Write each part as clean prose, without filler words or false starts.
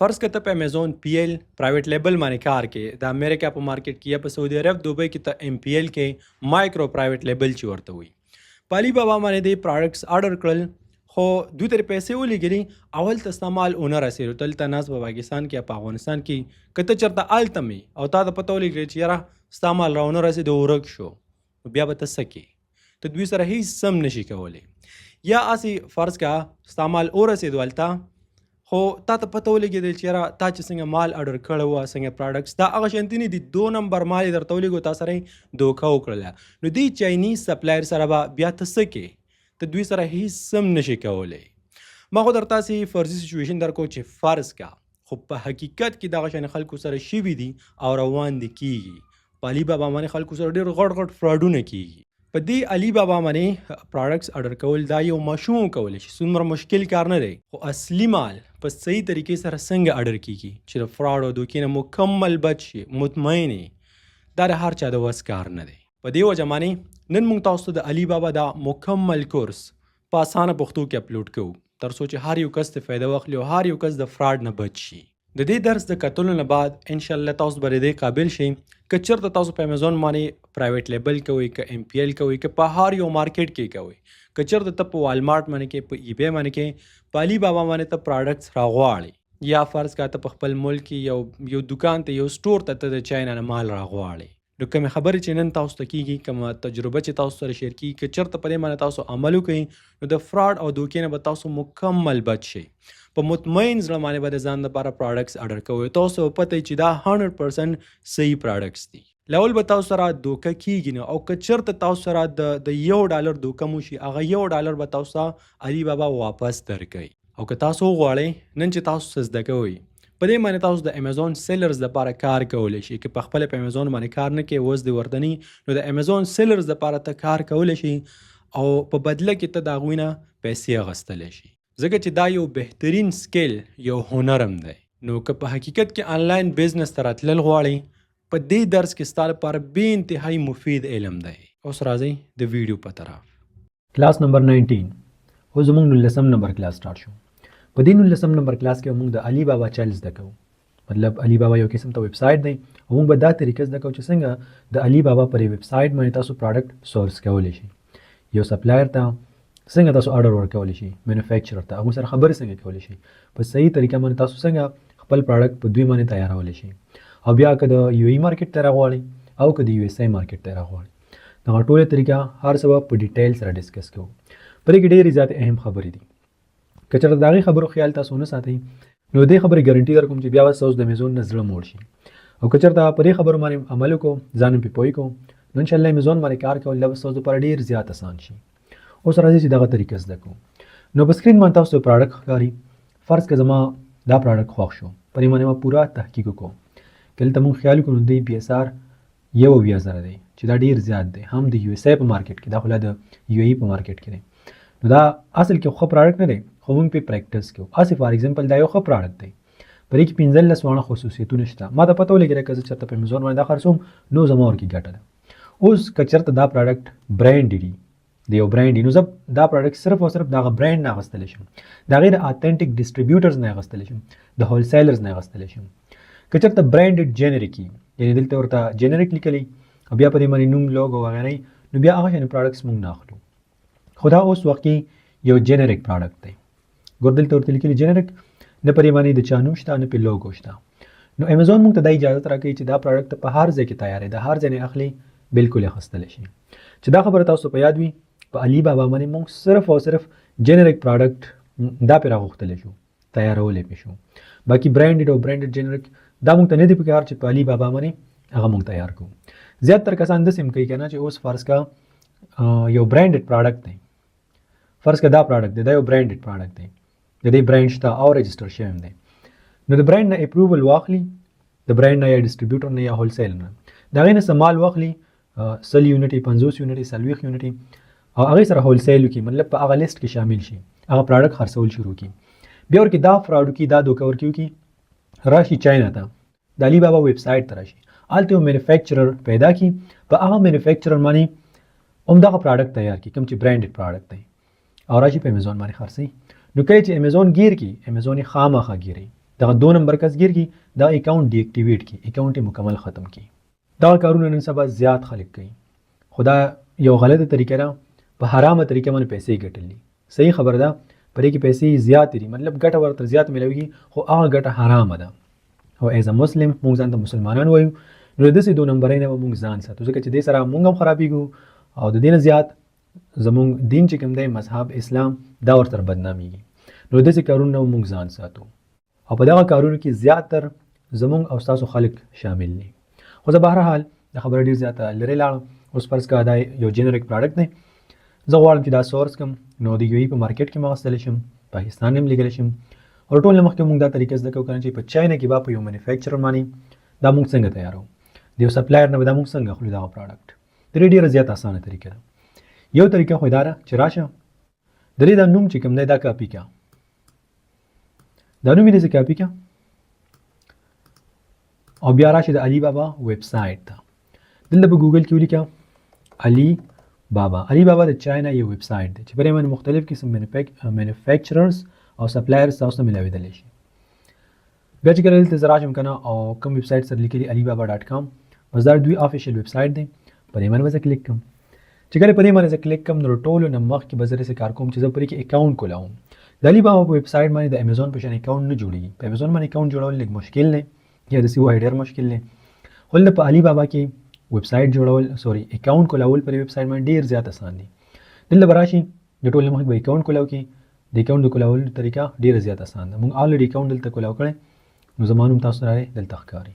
فرض کړه ته په امیزون پی ایل پرایویټ لیبل باندې کار کې د امریکا په مارکیټ کې یا په سعودي عرب دوبۍ کې ته ایم پی ایل کې مایکرو پرایویټ لیبل چې ورته وي په علي بابا باندې د پروډکټس آرډر کړل خو دوی ترې پیسې ولګېدې اول ته ستا مال ونه رسېدو دلته ناست په پاکستان کې یا په افغانستان کې که ته چېرته هلته مې او تا ته پته ولګېږي چې یاره ستا مال راونه رسېدو ورک شو نو بیا به ته څه کې ته دوی سره هیڅ سم نشي کولی یا هسې فرض کړه ستا مال ورسېدو هلته خو تا ته پته ولګېدل چې یاره تا چې څنګه مال آرډر کړی وه څنګه پروډکټس دا هغه شانتي نه دي 2 نمبر مال یې درته ولېږو تا سره یې دوکه وکړله نو دې چاینیز سپلایر سره به بیا ته څه کې ته دوی سره هیڅ سم نشي کولی ما خو درته هسې فرضي سچویشن درکړو چې فرض کا خو په حقیقت کې دغه شان خلکو سره شوي دي او روان دي کېږي په علي بابا باندې خلکو سره ډېر غټ غټ فراډونه کېږي په دې علي بابا باندې پروډکټس آرډر کول دا یو ماشوم کولی شي څومره مشکل کار نه دی خو اصلي مال په صحیح طریقې سره څنګه آرډر کیږي چې د فراډ او دوکې نه مکمل بچ شي مطمئن دا د هر چا د وس کار نه دی په دې وجه باندې نن موږ تاسو ته د علي بابا دا مکمل کورس په اسانه پښتو کې اپلوډ کوو تر څو چې هر یو کس ته فایده واخلي او هر یو کس د فراډ نه بچ شي د دې درس د کتلو نه بعد ان شاء الله تاسو به دې قابل شئ که چېرته تاسو په امیزون باندې پرایویټ لیبل کوئ که ایم پی ایل کوئ که په هر یو مارکیټ کې کوئ که چېرته ته په والمارټ باندې کې په ای بی باندې کې په علي بابا باندې ته پروډکټس راغواړئ یا فرض کړه ته په خپل ملک کې یو دکان ته یو سټور ته د چاینا نه مال راغواړئ نو کومې خبرې چې نن تاسو ته کېږي کومه تجربه چې تاسو سره شیر کېږي که چېرته په دې باندې تاسو عمل وکړئ نو د فراډ او دوکې نه به تاسو مکمل بچ شئ په مطمئن زړه باندې به د ځان لپاره پروډکټس آرډر کوئ تاسو به پته چې دا 100% صحیح پروډکټس دي لول به تاسو سره دوکه کېږي نه او که چېرته تاسو سره د $1 دوکه مو شي هغه $1 به تاسو ته علي بابا واپس درکوي او که تاسو وغواړئ نن چې تاسو څه زده کوئ په دې باندې تاسو د امیزون سیلرز لپاره کار کولی شئ که په خپله په امیزون باندې کار نه کوې اوس دې ورته نه نو د امیزون سیلرز لپاره ته کار کولی شئ او په بدله کې ته د هغوی نه پیسې اخیستلی شي ځکه چې دا یو بهترین سکیل یو هنر هم دی نو که په حقیقت کې آنلاین بزنس ته راتلل غواړئ په دې درس کې ستا لپاره بې انتهایي مفید علم دی اوس راځئ د ویډیو په طرف کلاس نمبر 19 اوس زموږ 19 نمبر کلاس سٹارټ شو په دې 19 نمبر کلاس کې موږ د علي بابا چل زده کوو مطلب علي بابا یو قسم ته ویب سایټ دی او موږ به دا طریقه زده کوو چې څنګه د علي بابا پر ویب سایټ باندې تاسو پروډکټ سورس کولی شئ یو سپلایر ته څنګه تاسو آرډر ورکولی شئ مینوفیکچرر ته هغوی سره خبرې څنګه کولی شئ په صحیح طریقه باندې تاسو څنګه خپل پروډکټ په دوی باندې تیارولی شئ او بیا که د یو ای مارکیټ ته راغواړئ او که د یو اس ای مارکیټ ته راغواړئ دغه ټولې طریقه هر څه به په ډیټیل سره ډسکس کوو په دې کې ډېرې زیاتې اهم خبرې دي که چېرته د هغې خبرو خیال تاسو ونه ساتئ نو دې خبرې ګارنټي درکوم چې بیا به ستاسو د امیزون نه زړه موړ شي او که چېرته په دې خبرو باندې عمل وکړو ځان پرې پوه کړو نو انشاءالله امیزون باندې کار کول دا به ستاسو لپاره ډېر زیات اسان شي اوس راځئ چې دغه طریقه زده کوو نو په سکرین باندې تاسو ته پروډکټ ښکاري فرض که زما دا پروډکټ خوښ شو په دې باندې ما پوره تحقیق وکړو که دلته مونږ خیال وکړو نو دی پی ایس آر 1,000 دی چې دا ډېر زیات دی هم د یو اس ای په مارکیټ کې دا خو لا د یو ای په مارکیټ کې دی نو دا اصل کې ښه پروډکټ نه دی خو موږ پرې پریکټس کوو هسې فار ایگزامپل دا یو ښه پروډکټ دی په دې کې 15 واړه خصوصیتونه شته ما ته پته ولګېده که زه چېرته په امیزون باندې دا خرڅوم نو زما ورکې ګټه ده اوس که چېرته دا پروډکټ برانډ دی د یو برانډ نو زه دا پروډکټ صرف او صرف د هغه برانډ نه اخیستلی شم د هغې د اتھنټک ډسټریبیوټرز نه اخیستلی شم د هولسیلرز نه اخیستلی شم که چېرته برانډډ جنریک وي یعنې دلته ورته جنریک لیکلی او بیا په دې باندې نوم لوګو وغیره نو بیا هغه شانې پروډکټس موږ نه اخلو خو دا اوس وخت کې یو جنریک پروډکټ دی ګور دلته ورته لیکلي جنریک نه پرې باندې د چا نوم شته نه پرې لوګو شته نو امیزون موږ ته دا اجازت راکوي چې دا پروډکټ په هر ځای کې تیار دی د هر ځای نه اخلي بالکل اخیستلی شي چې دا خبره تاسو په یاد وي په علي بابا باندې موږ صرف او صرف جنریک پروډکټ دا پرې راغوښتلی شو تیارولی پې شو باقي برانډډ او برانډډ جنریک دا موږ ته نه دي پکار چې په علي بابا باندې هغه موږ تیار کړو زیاتره کسان داسې هم کوي که نه چې اوس فرض کا یو برانډډ پروډکټ دی فرض که دا پروډکټ دی دا یو برانډډ پروډکټ دی د دې برانډ شته او رجسټر شوی هم دی نو د برانډ نه اپروول واخلي د برانډ نه یا ډسټریبیوټر نه یا هولسیل نه د هغې نه څه مال واخلي 100 یونټې 50 یونټې 40 یونټې او هغې سره هولسیل وکړي مطلب په هغه لیست کې شامل شي هغه پروډکټ خرڅول شروع کړي بیا ورکې دا فراډ وکړي دا دوکه ورکړي وکړي راشي چاینا ته د علي بابا ویب سایټ ته راشي هلته یو مینوفیکچرر پیدا کړي په هغه مینوفیکچرر باندې همدغه پروډکټ تیار کړي کوم چې برانډډ پروډکټ دی او راشي په امیزون باندې خرڅوي نو کله چې امیزون ګیر کړي امیزون یې خامخا ګیروي دغه 2 نمبر کس ګیر کی دا اکاونټ ډی اکټیویټ کی اکاونټ مکمل ختم کی دا کارونه نن سبا زیات خلک کوي خدا یو غلطه طریقه ده په حرامه طریقه باندې پیسې ګټلې صحیح خبر ده پرې کې پیسې زیات دي مطلب ګټه ورته زیات ملوي خو هغه ګټه حرامه ده او ایز ا مسلم موږ ځان ته مسلمانان وایو نو داسې 2 نمبرې نه موږ ځان ساتو ځکه چې دې سره موږ هم خرابېږو او د دې نه زیات زموږ دین چې کوم دی مذهب اسلام دا ورته بدنامېږي نو داسې کارونه موږ ځان ساتو او په دغه کارونو کې زیاتر زموږ او تاسو خلک شامل دي خو زه بهرحال د خبره ډېر زیاته لرې لاړم اوس فرض کړه دا یو جنریک پروډکټ دی زه غواړم چې دا سورس کم نو د یو ای په مارکیټ کې مغستلی شم پاکستان هم لېږلی شم او ټول نه مخکې موږ دا طریقه زده کوو که نه چې په چاینا کې به په یو مینوفیکچرر باندې دا موږ څنګه تیارو د یو سپلایر نه به دا موږ څنګه اخلو دغه پروډکټ د دې ډېره زیاته اسانه طریقه ده یو طریقه خو دا ده چې راشه د دې دا نوم چې کوم دی دا کاپي کړه دا نوم یې داسې کاپي کړه او بیا راشه د علي بابا ویب سایټ ته دلته په ګوګل کې ولیکه علي بابا د چاینا یو ویب سایټ دی چې پرې باندې مختلف قسم مینوفیکچررز او سپلایرز تاسو ته ملاویدلی شي بیا چې کله دلته زه راشم که نه او کوم ویب سایټ سره لیکلي alibaba.com بس دا دوی افیشیل ویب سایټ دی په دې باندې به زه کلیک کوم چې کله په دې باندې زه کلیک کوم نو ټولو نه مخکې به زه داسې کار کوم چې زه پرې کې اکاونټ کولاوم د alibaba په ویب سایټ باندې د امیزون په شان اکاونټ نه جوړېږي په امیزون باندې اکاونټ جوړول لږ مشکل دی یا داسې وایي ډېر مشکل دی خو دلته په alibaba کې ویب سایټ جوړول اکاونټ کولول پر ویب سایټ باندې ډیر زیات آسان دي دلته براشي د ټول مخکې به اکاونټ کولاو کې د اکاونټ د کولول طریقه ډیره زیات آسان ده موږ الریډي اکاونټ دلته کولاو کړی نو زمانوم تاسو راځي دلته ښکاري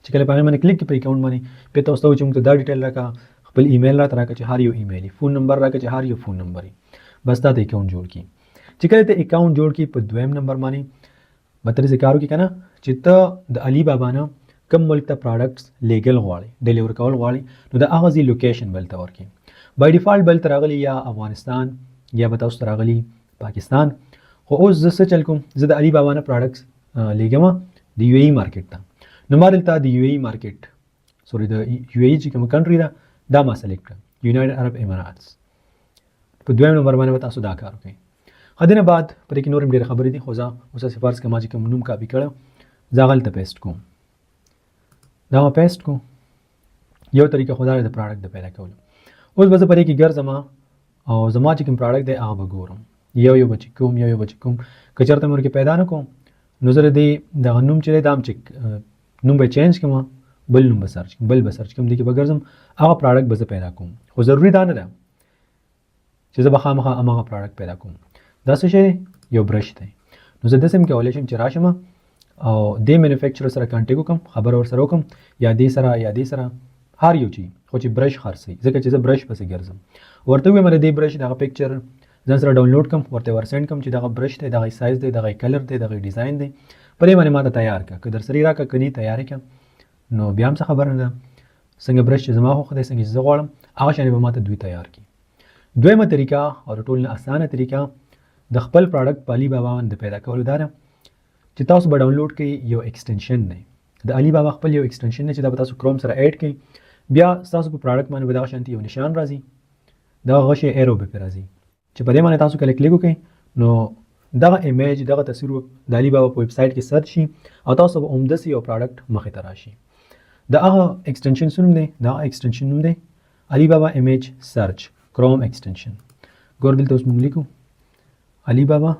چې کله په هغه باندې کلیک په اکاونټ باندې په تاسو ته چې موږ ته دا ډیټیل راکا خپل ایمیل راکا چې هر یو ایمیل فون نمبر راکا چې هر یو فون نمبر بس دا ته اکاونټ جوړ کی چې کله ته اکاونټ جوړ کی په دویم نمبر باندې به ترې کارو کې کنه چې ته د علي بابا نه کم ملک ته پروډکټس لیګل غواړي ډیلیور کول غواړي نو د هغه ځای لوکیشن بل ته ورکړي بای ډیفالت بل ته راغلی یا افغانستان یا به تاسو ته راغلی پاکستان خو اوس زه څه چل کوم زه د علي بابا نه پروډکټس لیږم د یو ای مارکیټ ته نو ما دلته د یو ای مارکیټ سوري د یو ای چې کوم کنټري ده دا ما سلیکټ کړم یونایټډ عرب اماراتس په دویم نمبر باندې به تاسو دا کار وکړئ ښه دې نه بعد پرې کې نور هم ډېرې خبرې دي خو زه اوس سفارس کې ما چې کوم نوم کاپي کړی زه هغه هلته پیسټ کوم دا ما پیسټ کوم یو طریقه خو دا د پروډکټ د پیدا کولو اوس به زه پرې کې ګرځم او زما چې کوم پروډکټ دی هغه به ګورم یو به چې کوم یو به چې کوم که چېرته مې ورکې پیدا نه کوم نو زه د دغه نوم چې دی دا هم چې نوم به چینج کړم بل نوم به سرچ کوم بل به سرچ کوم دې کې به ګرځم هغه پروډکټ به زه پیدا کوم خو ضروري دا نه ده چې زه به خامخا هماغه پروډکټ پیدا کوم دا څه شی دی یو برش دی نو زه داسې هم کولی شم چې راشم او دې مینوفیکچرر سره کانټیکټ وکړم خبره ورسره وکړم یا دې سره هر یو چی خو چې برش خرڅوي ځکه چې زه برش پسې ګرځم ورته ووایم د دې برش دغه پکچر ځان سره ډاونلوډ کړم ورته ورسینډ کړم چې دغه برش دی دغه سایز دی دغه کلر دی دغه ډیزاین دی پرې باندې ماته تیار کړه که درسره یې راکړه که نه تیارې کړم نو بیا هم څه خبره نه ده څنګه برش چې زما خوښ دی څنګه چې زه غواړم هغه شانې به ماته دوی تیار کړي دویمه طریقه او د ټول نه اسانه طریقه د خپل پروډکټ په علي بابا باندې پیدا کولو دا ده چې تاسو به ډاونلوډ کړئ یو ایکسټنشن دی د علي بابا خپل یو ایکسټنشن دی چې دا به تاسو کروم سره ایډ کړئ بیا تاسو په پروډکټ باندې به دغه شانتي یو نشان راځي دغه غشی ایرو به پرې راځي چې په دې باندې تاسو کله کلیک وکړئ نو دغه ایمیج دغه تصویر د علي بابا په ویب سایټ کې سرچ شي او تاسو به عمدسي یو پروډکټ مخې ته راشي د هغه ایکسټنشن څه نوم دی دغه ایکسټنشن نوم دی علي بابا ایمیج سرچ کروم ایکسټنشن ګور دلته اوس موږ لیکو علي بابا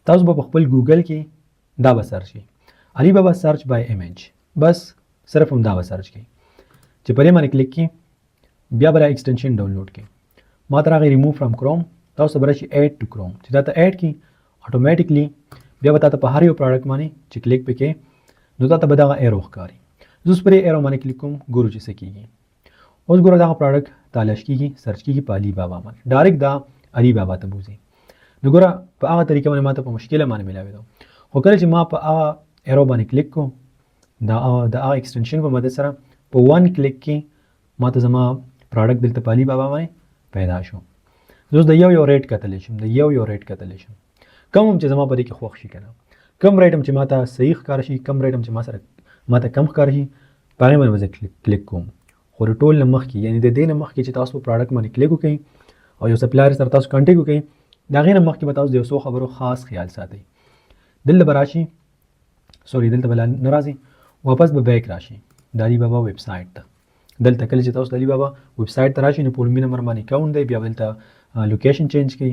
تاسو به خپل ګوګل کې دا به سرچ شي علي بابا سرچ بای ایمیج بس صرف هم دا به سرچ کړئ چې پرې باندې کلیک کړئ بیا به ایکسټنشن ډاونلوډ کړئ ما ته راغی ریموو فرام کروم تاسو به راشي ایډ ټو کروم چې دا ته ایډ کړئ اټومیټیکلی بیا به تاسو په هر یو پروډکټ باندې چې کلیک وکړئ نو تاسو به دغه ایرو ښکاري زه اوس پرې ایرو باندې کلیک کوم ګورو چې څه کېږي اوس ګوره دغه پروډکټ تلاش کېږي سرچ کېږي په علي بابا باندې ډایرکټ دا علي بابا ته بوځي نو ګوره په هغه طریقه باندې ماته په مشکله باندې ملاوېدو خو کله چې ما په هغه ایرو باندې کلیک کوم د هغه ایکسټنشن په مدد سره په 1 کلیک کې ماته زما پروډکټ دلته په علي بابا باندې پیدا شو زه اوس د یو ریټ کتلی شم د یو ریټ کتلی شم کوم چې زما په دې کې خوښ شي که نه کم ریټم چې ماته صحیح ښکار شي، کم ریټم چې ماته کم ښکار شي، په هغې باندې به زه کلیک کوم. خو د ټول نه مخکې یعنې د دې نه مخکې چې تاسو په پراډکټ باندې کلیک وکړئ او یو سپلایر سره تاسو کانټیکټ وکړئ، د هغې نه مخکې به تاسو د یو څو خبرو خاص خیال ساتئ. دلته به راشي دلته به نه راځي، واپس به بیک راشي د علي بابا ویب سایټ ته. دلته کله چې تاسو د علي بابا ویب سایټ ته راشي نو په لومړي نمبر باندې اکاونټ دی، بیا به دلته لوکیشن چینج کړئ،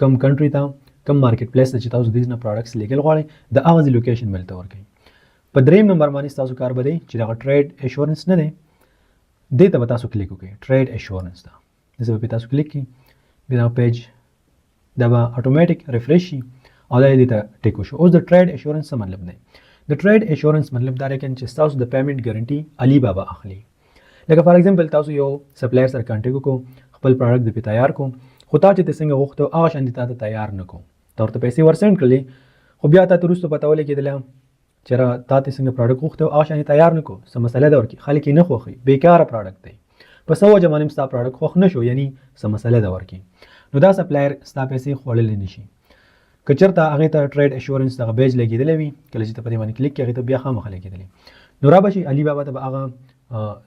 کم کنټري ته کم مارکیټ پلیس ته چې تاسو د دې نه پراډکټس لیږل غواړئ د هغه ځای لوکیشن به دلته ورکړئ. په درېیم نمبر باندې ستاسو کار به دی چې دغه ټریډ ایشورنس نه دی، دې ته به تاسو کلیک وکړئ، ټریډ ایشورنس ته. داسې به پرې تاسو کلیک کړئ، بیا دغه پیج دا به اتوماتیک ریفریش شي او دا یې دې ته ټیک وشو. اوس د ټریډ ایشورنس څه مطلب دی؟ د ټریډ ایشورنس مطلب دا دی چې ستاسو د پیمنټ ګارنټي علي بابا اخلي. لکه فار ایگزامپل تاسو یو سپلایر سره کانټیکټ وکړو، خپل پروډکټ دې پې تیار کړو، خو تا چې ته څنګه غوښتو هغه شان دې تا ته تیار نه کړو، تا ورته پیسې ورسینډ کړلې، خو بیا تا ته وروسته پته ولګېدله چې تا ته څنګه پروډکټ غوښتو هغه شان تیار نه کړو، څه مسله ده ورکې، خلک یې نه خوښوي، بېکاره پروډکټ دی، په څه وجه باندې ستا پروډکټ خوښ نه شو، یعنې څه مسله ده ورکې، نو دا سپلایر ستا پیسې خوړلی نه شي. که چېرته هغې ته ټریډ ایشورنس دغه بیج لګېدلی وي، کله چې ته په دې باندې کلیک کړې هغې ته بیا خامخا لګېدلی، نو را به شي علي بابا ته به هغه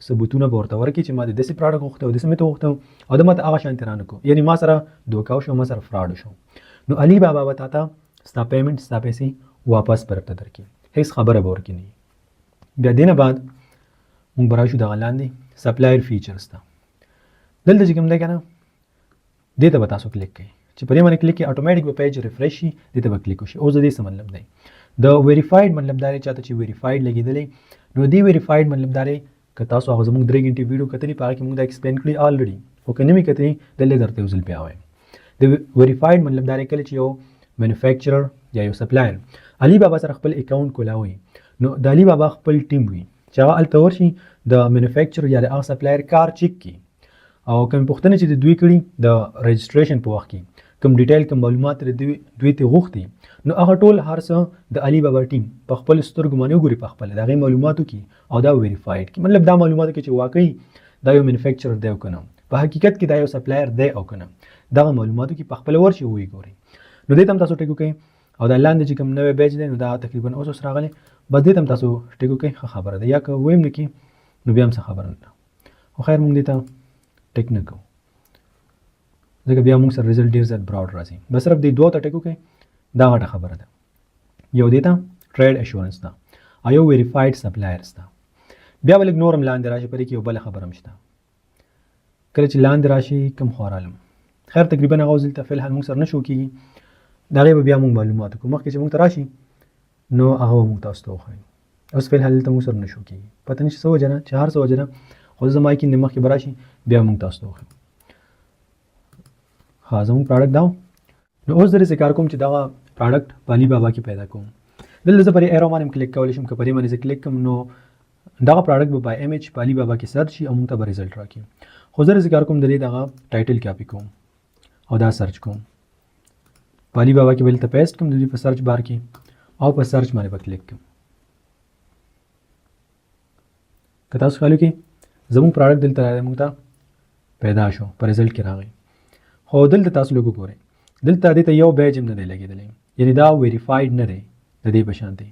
ثبوتونه به ورته ورکړي چې ما د داسې پروډکټ غوښتی او داسې مې ته غوښتی او د ما ته هغه شانتې رانه کړو، یعنې ما سره دوکه وشو، ما سره فراډ وشو. نو علي بابا به تا ته ستا پیمنټ ستا پیسې واپس برته درکړي، هېڅ خبره به ورکړي نه. بیا دې نه بعد موږ به راشو دغه لاندې سپلایر فیچرز ته. دلته چې کوم دی که نه دې ته به تاسو کلیک کوئ، چې په دې باندې کلیک کړئ اتوماتیک به پیج ریفریش شي، دې ته به کلیک وشي. اوس د دې څه مطلب دی؟ د ویریفاید مطلب دا دی چاته چې ویریفاید لګېدلی، نو دې ویریفاید مطلب دا دی که تاسو هغه زموږ 3 غنټې ویډیو کتلي په هغه کې موږ دا ایکسپلین کړي آلریډي، خو که نه مې کتلي دلته درته یو ځل بیا وایم. د ویریفاید مطلب دا دی کله چې یو مینوفیکچرر یا یو سپلایر علي بابا سره خپل اکاونټ کولاوي، نو د علي بابا خپل ټیم وي چې هغه هلته ورشي د مینوفیکچرر یا د هغه سپلایر کار چیک کړي او کوم پوښتنې چې د دوی کړي د رجسټریشن په وخت کې کوم ډیټیل کوم معلومات دوی ته غوښتي، نو هغه ټول هر څه د علي بابا ټیم په خپل سترګو باندې وګوري، په خپله د هغې معلوماتو کې او دا ویریفاید کړي، مطلب دا معلوماتو کې چې واقعي دا یو مینوفیکچرر دی او که نه، په حقیقت کې دا یو سپلایر دی او که نه، دغه معلوماتو کې په خپله ورشي ویې ګوري. نو دې ته هم تاسو ټیک وکړئ او دا لاندې چې کوم نوی بیج دی نو دا تقریبا اوس راغلی، بس دې ته هم تاسو ټیک وکړئ، ښه خبره ده، یا که ویم نه کړي نو بیا هم څه خبره نه ده، خو خیر موږ دې ته ټیک نه کوو ځکه بیا موږ سره ریزلټ ډېر زیات براډ راځي، بس صرف دې دوه ته ټیک وکړئ، دا غټه خبره ده. یو دې ته ټریډ ایشورنس ته او یو ویریفاید سپلایرز ته. بیا به لږ نور هم لاندې راشي، په دې کې یو بله خبره هم شته، کله چې لاندې راشي کوم خوا رالم، خیر تقریبا هغه اوس دلته فلحال موږ سره نه شو کېږي، د هغې به بیا موږ معلومات وکړو، مخکې چې موږ ته راشي نو هغه به موږ تاسو ته وښایو. اوس فلحال دلته موږ سره نه شو کېږي، پته نه چې څه وجه نه، چې هر څه وجه نه، خو زما یقین دی مخکې به راشي بیا موږ تاسو ته وښایو. ها زموږ پروډکټ دا نو اوس درې کار کوم چې دغه پروډکټ په علي بابا کې پیدا کوم. دلته زه پر ایرو باندې کلیک کولی شم، که په دې باندې زه کلیک کوم نو دغه پروډکټ به بای ایمیج په علي بابا کې سرچ شي او موږ ته به ریزلټ راکړي. خو زه کار کوم د دې دغه ټایټل کاپي کوم او دا سرچ کوم، په علي بابا کې به دلته پیسټ کوم د دوی په سرچ بار کې او په سرچ باندې به کلیک کوم. که تاسو خیال وکړئ زموږ پروډکټ دلته راغلی، موږ ته پیدا شو، په ریزلټ کې راغی، خو دلته تاسو لږ وګورئ، دلته دې ته یو بیج هم نه دی لګېدلی، یعنې دا ویریفاید نه دی د دې په شان دی.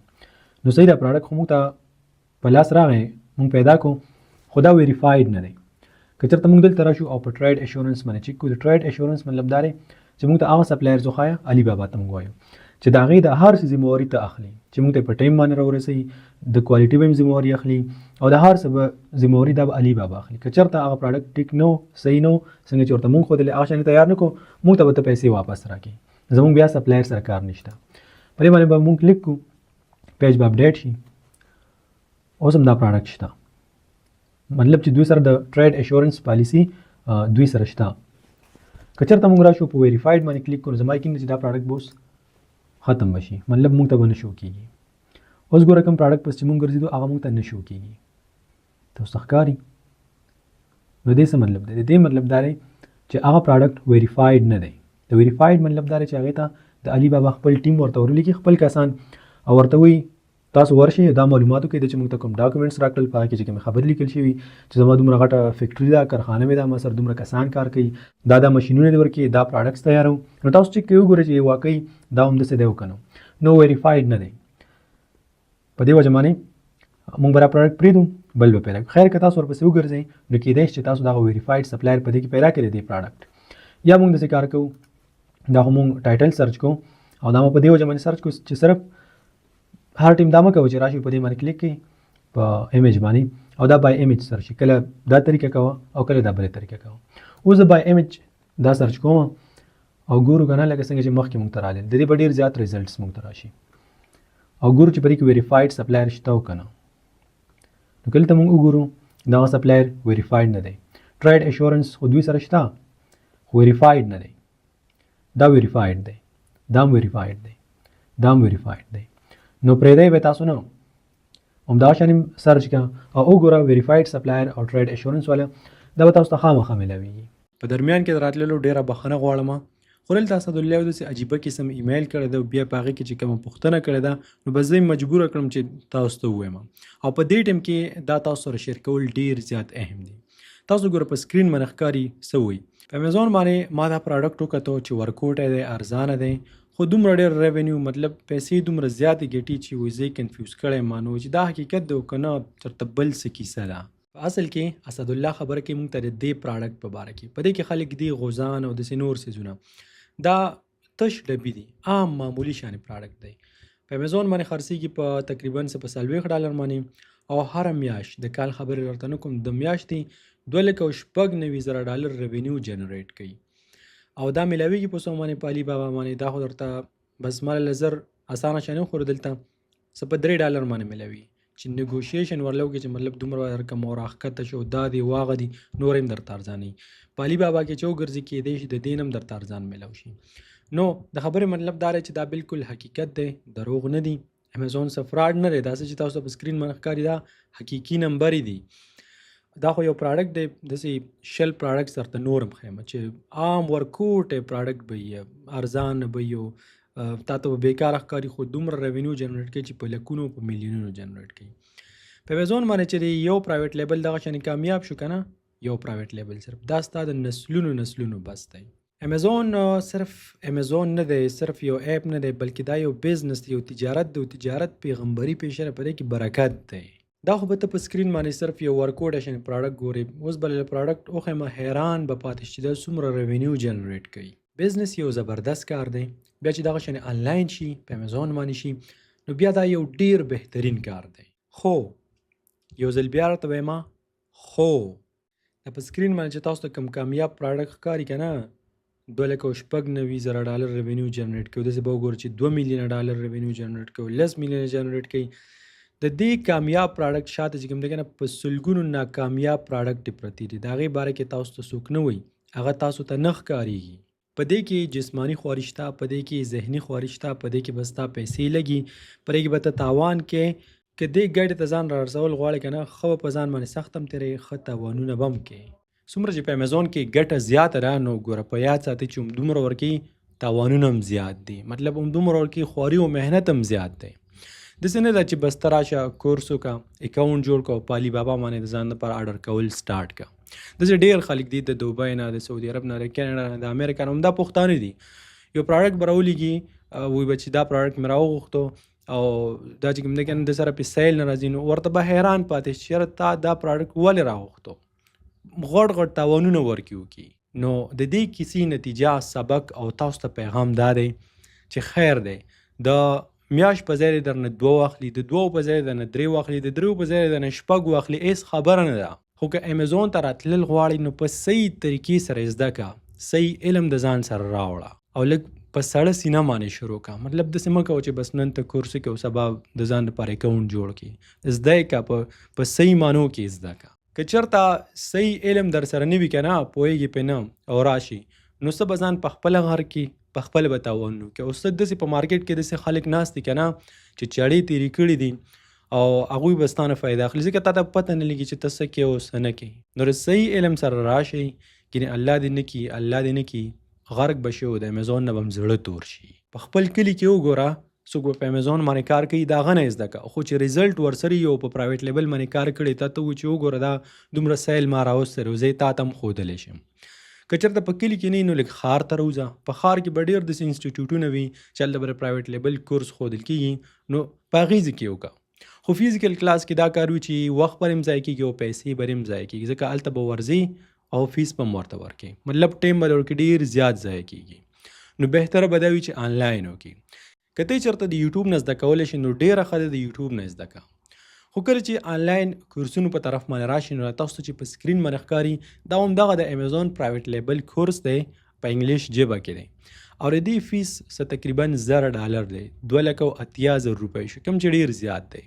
نو صحیح دا پروډکټ خو موږ ته په لاس راغی، موږ پیدا کړو، خو دا ویریفاید نه دی. که چېرته موږ دلته راشو او په ټریډ ایشورنس باندې چیک کړو، د ټریډ ایشورنس مطلب دا دی چې موږ ته هغه سپلایرز وښایه علي بابا ته موږ وایو چې د هغې د هر څه ذمهواري ته اخلي، چې موږ ته په ټایم باندې راورسوي، د کوالټي به هم ذمهواري اخلي او د هر څه به ذمهواري دا به علي بابا اخلي. که چېرته هغه پروډکټ ټیک نه و، صحیح نه و، څنګه چې ورته موږ ښودلی هغه شان تیار نه کړو، موږ ته به ته پیسې واپس راکړي، زموږ بیا سپلایر سره کار نشته. په دې باندې به موږ کلیک کړو، پیج به اپډیټ شي، اوس هم دا پروډکټ شته، مطلب چې دوی سره د ټریډ ایشورنس پالیسي دوی سره شته. که چېرته موږ راشو په ویریفاید باندې کلیک کړو، زما یقین دی چې دا پروډکټ به اوس ختم به شي، مطلب موږ ته به نه شو کېږي. اوس ګوره کوم پروډکټ پس چې موږ ګرځېدو هغه موږ ته نه شو کېږي، تاسو ته ښکاري؟ نو دې څه مطلب دی؟ د دې مطلب دا دی چې هغه پروډکټ ویریفاید نه دی. د ویریفاید مطلب دا دی چې هغې ته د علي بابا خپل ټیم ورته ورلیکي، خپل کسان، او ورته وایي تاسو ورشئ دا معلوماتو کې چې موږ ته کوم ډاکومنټس راکړل، په هغه کې چې کومې خبرې لیکل شوي چې زما دومره غټه فیکټري ده، کارخانه مې ده، ما سره دومره کسان کار کوي، دا ماشینونه دې ورکوي، دا پروډکټس تیاروم، نو تاسو چیک کوئ وګورئ چې واقعي دا همداسې دی او که نه. نو ویریفاید نه دی. په دې وجه باندې موږ به دا پروډکټ پرېږدو بل به پیدا کړو. خیر که تاسو ورپسې وګرځئ نو کیدای شي چې تاسو دغه ویریفاید سپلایر په دې کې پیدا کړی دی پروډکټ. یا موږ داسې کار کوو دا خو موږ ټایټل سرچ کوو او دا مو په دې وجه باندې سرچ کوو چې صرف هر ټیم دا مه کوو چې راشي په دې باندې کلیک کړئ په ایمیج باندې او دا بای ایمیج سرچ کله دا طریقه کوه او کله دا بلې طریقه کوه. اوس زه بای ایمیج دا سرچ کوم او ګورو که نه لکه څنګه چې مخکې موږ ته راغلل د دې به ډېر زیات ریزلټس موږ ته راشي او ګورو چې په دې کې ویریفاید سپلایر شته او که نه. نو کله ته موږ وګورو دغه سپلایر ویریفاید نه دی. ټرایډ ایشورنس خو دوی سره شته خو ویریفاید نه دی. دا ویریفاید دی، دا هم ویریفاید دی، دا هم ویریفاید دی. نو پرېږدی به تاسو نه همدغه شان سرچ کړه او وګوره ویریفاید سپلایر او ټرایډ ایشورنس والا دا به تاسو ته خامخا میلاویږي. په درمیان کې د راتللو ډېره بخښنه غواړم خو دلته اسدالله یو داسې عجیبه قسم ایمیل کړی دی او بیا په هغې کې چې کومه پوښتنه کړې ده نو بس زه مجبوره کړم چې تاسو ته ووایم او په دې ټایم کې دا تاسو سره شیر کول ډېر زیات اهم دي. تاسو ګوره په سکرین باندې ښکاري څه وایي. په امیزون باندې ما دا پروډکټ وکتو چې ورکوټی دی، ارزانه دی خو دومره ډېر ریونیو مطلب پیسې دومره زیاتې ګټي چې وایي زه یې کنفیوز کړی ما نو چې دا حقیقت دی او که نه چېرته بل څه کیسه ده. په اصل کې اسدالله خبره کوي موږ ته د دې پروډکټ په باره کې. په دې کې خلک دي غوزان او داسې نور څیزونه دا تش ډبي دي، عام معمولي شانې پروډکټ دی. په امیزون باندې خرڅېږي په تقریبا څه په $40 باندې او هره میاشت د کال خبرې درته نه کوم د میاشتې $2,96,000 ریونیو جنریټ کوي او دا میلاویږي په څه باندې په علي بابا باندې. دا خو درته بس مال لزر اسانه شانې خو دلته څه په $3 باندې میلاوي چې نیګوشیشن ورلو کې چې مطلب دومره درکم او راښکته شو دا دی واغه دي نور هم درته ارزاني. په علي بابا کې چې وګرځي کیدای شي د دې نه هم درته ارزان میلاو شي. نو د خبرې مطلب دا دی چې دا بالکل حقیقت دی، دروغ نه دی. امیزون څه فراډ نه دی، داسې چې تاسو په سکرین باندې ښکاري دا حقیقي نمبرې دي. دا خو یو پروډکټ دی داسې شل پروډکټس درته نور هم ښیم چې عام ورکوټی پروډکټ به وي، ارزان به وي او تا ته به بیکاره ښکاري خو دومره ریونیو جنریټ کوي چې په لکونو په میلیونونو جنریټ کوي. په امیزون باندې چې یو پرایویټ لیبل دغه شانې کامیاب شو که نه، یو پرایویټ لیبل صرف دا ستا د نسلونو بس دی. امیزون صرف امیزون نه دی، صرف یو اپ نه دی بلکې دا یو بزنس دی، یو تجارت دی او تجارت پیغمبري پیشره په دې کې برکت دی. دا خو به ته په سکرین باندې صرف یو ورکوټ شان پروډکټ ګورې، اوس به له پروډکټ وښیم حیران به پاتې شي دا څومره ریونیو جنریټ کوي. بزنس یو زبردست کار دی، بیا چې دغه شان آنلاین شي په امیزون باندې شي نو بیا دا یو ډیر بهترین کار دی. خو یو ځل بیا راته وایم خو دا په سکرین باندې چې تاسو ته کوم کامیاب پروډکټ ښکاري که نه $2,96,000 ریونیو جنریټ کوي، داسې به وګورو چې $2,000,000 ریونیو جنریټ کوي، $10,000,000 جنریټ کوي. د دې کامیاب پروډکټ شاته چې کوم دی که نه په سلګونو ناکامیاب پروډکټ پرتې دي، د هغې باره کې تاسو ته څوک نه وایي، هغه تاسو ته نه ښکارېږي. په دې کې جسماني خواري شته، په دې کې ذهني خواري شته، په دې کې به ستا پیسې لګي، په دې کې به ته تاوان کې که دې ګټې ته ځان رارسول غواړې که نه ښه به په ځان باندې سخت هم تېروې، ښه تاوانونه به هم کوې. څومره چې په امیزون کې ګټه زیاته ده نو ګوره په یاد ساتئ چې همدومره ورکوي تاوانونه هم زیات دي، مطلب همدومره ورکوي خواري او محنت هم زیات دی. داسې نه ده چې بس ته راشه کورس وکړه، اکاونټ جوړ کړه او په علي بابا باندې د ځان لپاره آرډر کول سټارټ کړه. داسې ډېر خلک دي د دوبۍ نه، د سعودي عرب نه، د کینیډا نه، د امریکا نه، همدا پښتانه دي. یو پروډکټ به راولېږي وایي به چې دا پروډکټ مې راوغوښتو او دا چې کوم دی که نه د سره پې سیل نه راځي نو ورته به حیران پاتې شي چېرې تا دا پروډکټ ولې راوغوښتو، غټ تاوانونه ورکې وکړي. نو د دې کیسې نتیجه سبق او تاسو ته پیغام دا دی چې خیر دی د میاشت په ځای درنه 2 واخلي، د 2 په ځای درنه 3 واخلي، د 3 په ځای درنه 6 واخلي، هېڅ خبره نه ده. خو که امیزون ته راتلل غواړئ نو په صحیح طریقې سره زده کړه، صحیح علم د ځان سره راوړه او لږ په سړه سینه باندې شروع کړه. مطلب داسې مه کوه چې بس نن ته کورس وکړې او سبا د ځان لپاره اکاونټ جوړ کړې. زده یې کړه، په صحیح معنو کې زده کړه. که چېرته صحیح علم در سره نه وي که نه پوهېږي پرې نه او راشي نو څه به ځان په خپله غر کې په خپله به تاوان وکړي. او څه داسې په مارکیټ کې داسې خلک ناست دي که نه چې چړې تېرې کړي دي او هغوی به ستا نه فایده اخلي، ځکه تا ته پته نه لګي چې ته څه کوې او څه نه کوې. نو د صحیح علم سره راشئ، ګینې الله دې نه کړي، الله دې نه کړي غرق به شي او د امیزون نه به هم زړه تور شي. په خپل کلي کې وګوره څوک به په امیزون باندې کار کوي د هغه نه یې زده کړه، خو چې ریزلټ ورسره یو په پرایویټ لیبل باندې کار کړی تا ته وایي چې وګوره دا دومره سیل ما راوستی او زه یې تا ته هم ښودلی شم. که چېرته په کلي کې نه نو لږ ښار ته راوځه. په ښار کې به ډېر داسې انسټیټیوټونه وي چې هلته به د پرایویټ لیبل کورس ښودل کېږي، نو په هغې ځای کې وکړه. خو فزیکل کلاس کې دا کار وي چې وخت به هم ضایع کېږي او پیسې به هم ضایع کېږي، ځکه هلته به ورځې او فیس به هم ورته ورکوي، مطلب ټایم به ورکړي ډېر زیات ضایع کېږي. نو بهتره به دا وي چې آنلاین وکړي. که ته چېرته د یوټیوب نه زده کولی شي نو ډېره ښه ده د یوټیوب نه زده کړه. خو کله چې آنلاین کورسونو په طرف باندې راشي نو تاسو چې په سکرین باندې ښکاري دا همدغه د امیزون پرایویټ لیبل کورس دی په انګلیش ژبه کې دی، او د دې فیس څه تقریبا $1000 دی، 2,80,000 روپۍ شو، کوم چې ډېر زیات دی.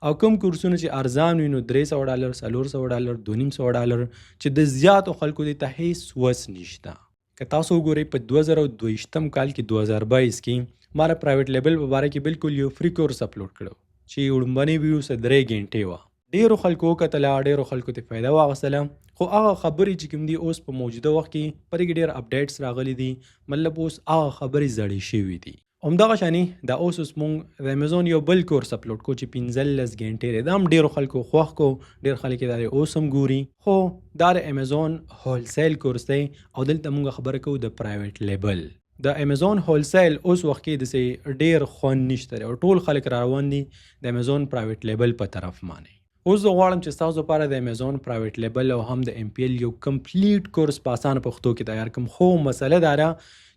او کوم کورسونه چې ارزان وي نو $300 $400 $250 چې د زیاتو خلکو د ته هیڅ وس نشته. که تاسو وګورئ په 2022 کال کې 2022 کې ما د پرایویټ لیبل په باره کې بالکل یو فری کورس اپلوډ کړو چې وړومبنۍ ویډیو څه 3 غنټې وه. ډېرو خلکو وکتله، ډېرو خلکو ته فایده واخیستله، خو هغه خبرې چې کوم دي اوس په موجوده وخت کې په دې کې ډېر اپډیټس راغلي دي، مطلب اوس هغه خبرې زړې شوي دي. همدغه شانې دا اوس مونږ د امیزون یو بل کورس اپلوډ کو چې 15 غنټې دی، دا هم ډېرو خلکو خوښ کو، ډېر خلک یې دا اوس هم ګوري. خو دا د امیزون هولسیل کورس دی او دلته مونږ خبره کوو د پرایویټ لیبل. د امیزون هولسیل اوس وخت کې داسې ډېر خوند نشته او ټول خلک را روان دي د امیزون پرایویټ لیبل په طرف باندې. اوس زه غواړم چې ستاسو لپاره د امیزون پرایویټ لیبل او هم د MPL یو کمپلیټ کورس په اسانه پښتو کې تیار کړم. خو مسله دا ده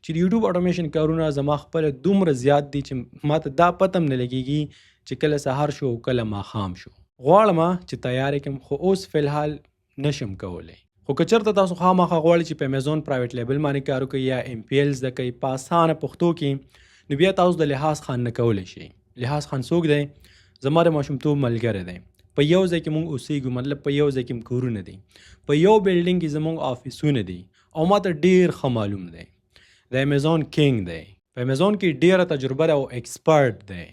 چې د یوټیوب اټومیشن کارونه زما خپله دومره زیات دي چې ماته دا پته هم نه لګېږي چې کله سهار شو او کله ماښام شو. غواړم چې تیار یې کړم خو اوس فلحال نشم کولی. خو که چېرته تاسو خامخا غواړئ چې په امیزون پرایویټ لیبل باندې کار وکړئ یا MPL زده کوئ په اسانه پښتو کې، نو بیا تاسو د لحاظ خان نه کولی شئ. لحاظ خان څوک دی؟ زما د ماشومتوب ملګری دی. په یو ځای کې موږ اوسېږو، مطلب په یو ځای کې کورونه دي، په یو بلډینګ کې زموږ آفیسونه دي او ماته ډېر ښه معلوم دی. د امیزون کینګ دی، په امیزون کې ډېره تجربه ده او ایکسپرټ دی.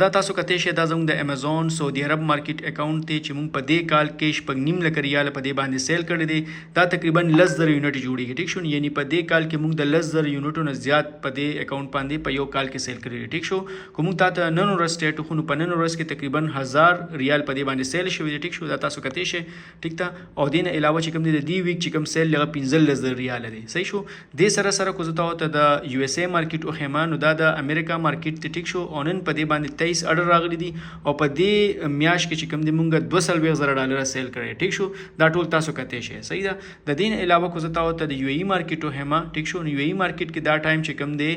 دا تاسو کتې شئ دا زموږ د امیزون سعودي عرب مارکیټ اکاونټ دی چې موږ په دې کال کې 6.5 لک ریال په دې باندې سیل کړی دی. دا تقریبا 10,000 یونټ جوړیږي، ټیک شو، یعنی په دې کال کې موږ د 10,000 یونټو نه زیات په دې اکاونټ باندې په یو کال کې سیل کړی دی، ټیک شو. کوم ته نن ورځ سټیټ خو په نن ورځ کې تقریبا 1000 ریال په دې باندې سیل شوی دی، ټیک شو. دا تاسو کتې شئ، ټیک ته. او دین علاوه چې کوم دی د دې ویک چې کوم سیل لغه 15,000 ریال دی، صحیح شو. دې سره سره کو زته ته د USA مارکیټ او خیمانو دا د امریکا مارکیټ ټیک شو. او نن په دې باندې 23 اډر راغلی دي او په دې میاشت کې چې کوم دی مونږ $2,000 سیل کړی، ټیک شو. دا ټول تاسو کتې شئ، صحیح ده. د دین علاوه کو زته ته د UAE مارکیټ او هما، ټیک شو. UAE مارکیټ کې دا ټایم چې کوم دی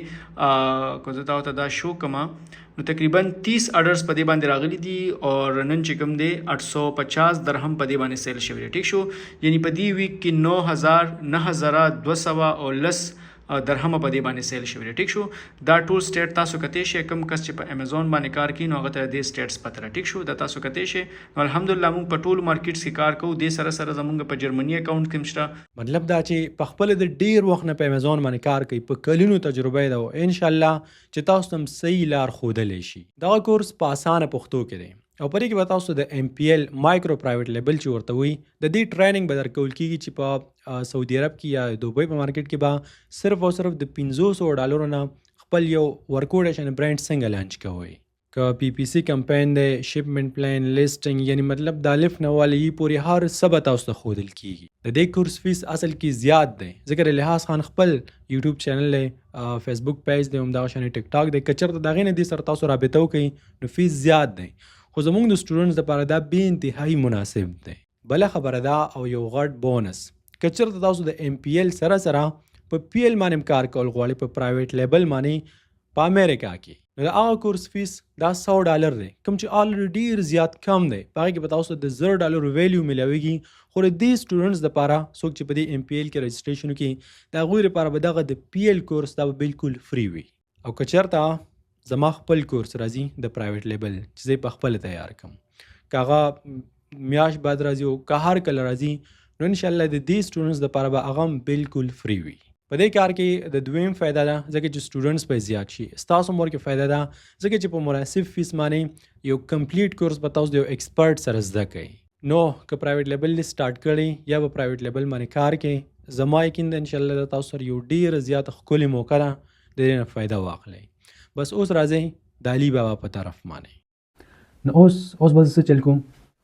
کو زته ته دا شو کما نو تقریبا 30 اډرز په دې باندې راغلي دي او نن چې کوم دی 850 درهم په دې باندې سیل شوی، ټیک شو. یعنی په دې ویک کې 9,200 او لس درهم په دې باندې سیل شوی، ټیک شو. دا ټول سټیټ تاسو کتې شئ، کوم کس چې په امیزون باندې کار کوي نو هغه ته دې سټیټس پته را، ټیک شو. دا تاسو کتې شئ. نو الحمدلله موږ په ټول مارکیټس کې کار کوو. دې سره سره زموږ په جرمني اکاونټ کې مشته، مطلب دا چې په خپل د ډیر وخت نه په امیزون باندې کار کوي، په کلونو تجربه ده او ان شاء الله چې تاسو هم صحیح لار ښودلی شي. دا کورس په اسانه پښتو کې دی او په دې کې به تاسو د MPL مایکرو پرایویټ لیبل چې ورته وي د دې ټریننګ به درکول کېږي چې په سعودي عرب کې یا دوبۍ په مارکیټ کې به صرف او صرف د $500 نه خپل یو ورکوډیشن برانډ څنګه لانچ کوئ. که PPC کمپین دی، شپمنټ پلان، لیسټنګ، یعنی مطلب د الف نه والې پورې هر څه به تاسو ته ښودل کېږي. د دې کورس فیس اصل کې زیات دی ځکه لحاظ خان خپل یوټیوب چینل دی، فیسبوک پیج دی، همدغه شانې ټیک ټاک دی. که چېرته د هغې نه دې سره تاسو رابطه وکړئ نو فیس زیات دی، خو زموږ د سټوډنټس لپاره دا بې انتهایي مناسب دی. بله خبره ده او یو غټ بونس، که چېرته تاسو د MPL سره سره په PL باندې کار کول غواړئ په پرایویټ لیبل باندې په امریکا کې، نو د هغه کورس فیس دا $100 دی، کوم چې آلریډي ډېر زیات کم دی. په هغې کې به تاسو د $0 ویلیو میلاویږي. خو د دې سټوډنټس دپاره څوک چې په دې MPL کې رجسټریشن وکړي د هغوی لپاره به دغه د PL کورس دا به بالکل فری وي. او که چېرته زما خپل کورس راځي د پرایویټ لیبل چې زه یې په خپله تیار کړم، که هغه میاشت بعد راځي او که هر کله راځي نو انشاءالله د دې سټوډنټس دپاره به هغه هم بالکل فری وي. په دې کار کې د دویم فایده ده ځکه چې سټوډنټس به زیات شي، ستاسو هم ورکې فایده ده ځکه چې په مناسب فیس باندې یو کمپلیټ کورس به تاسو د یو ایکسپرټ سره زده کوئ. نو که پرایویټ لیبل دې سټارټ کړئ یا به پرایویټ لیبل باندې کار کوئ، زما یقین ده انشاءالله د تاسو سره یو ډېره زیاته ښکلې موقع ده د دې نه فایده واخلئ. بس اوس راځئ د علي بابا په طرف باندې. نو اوس به زه څه چل کوم؟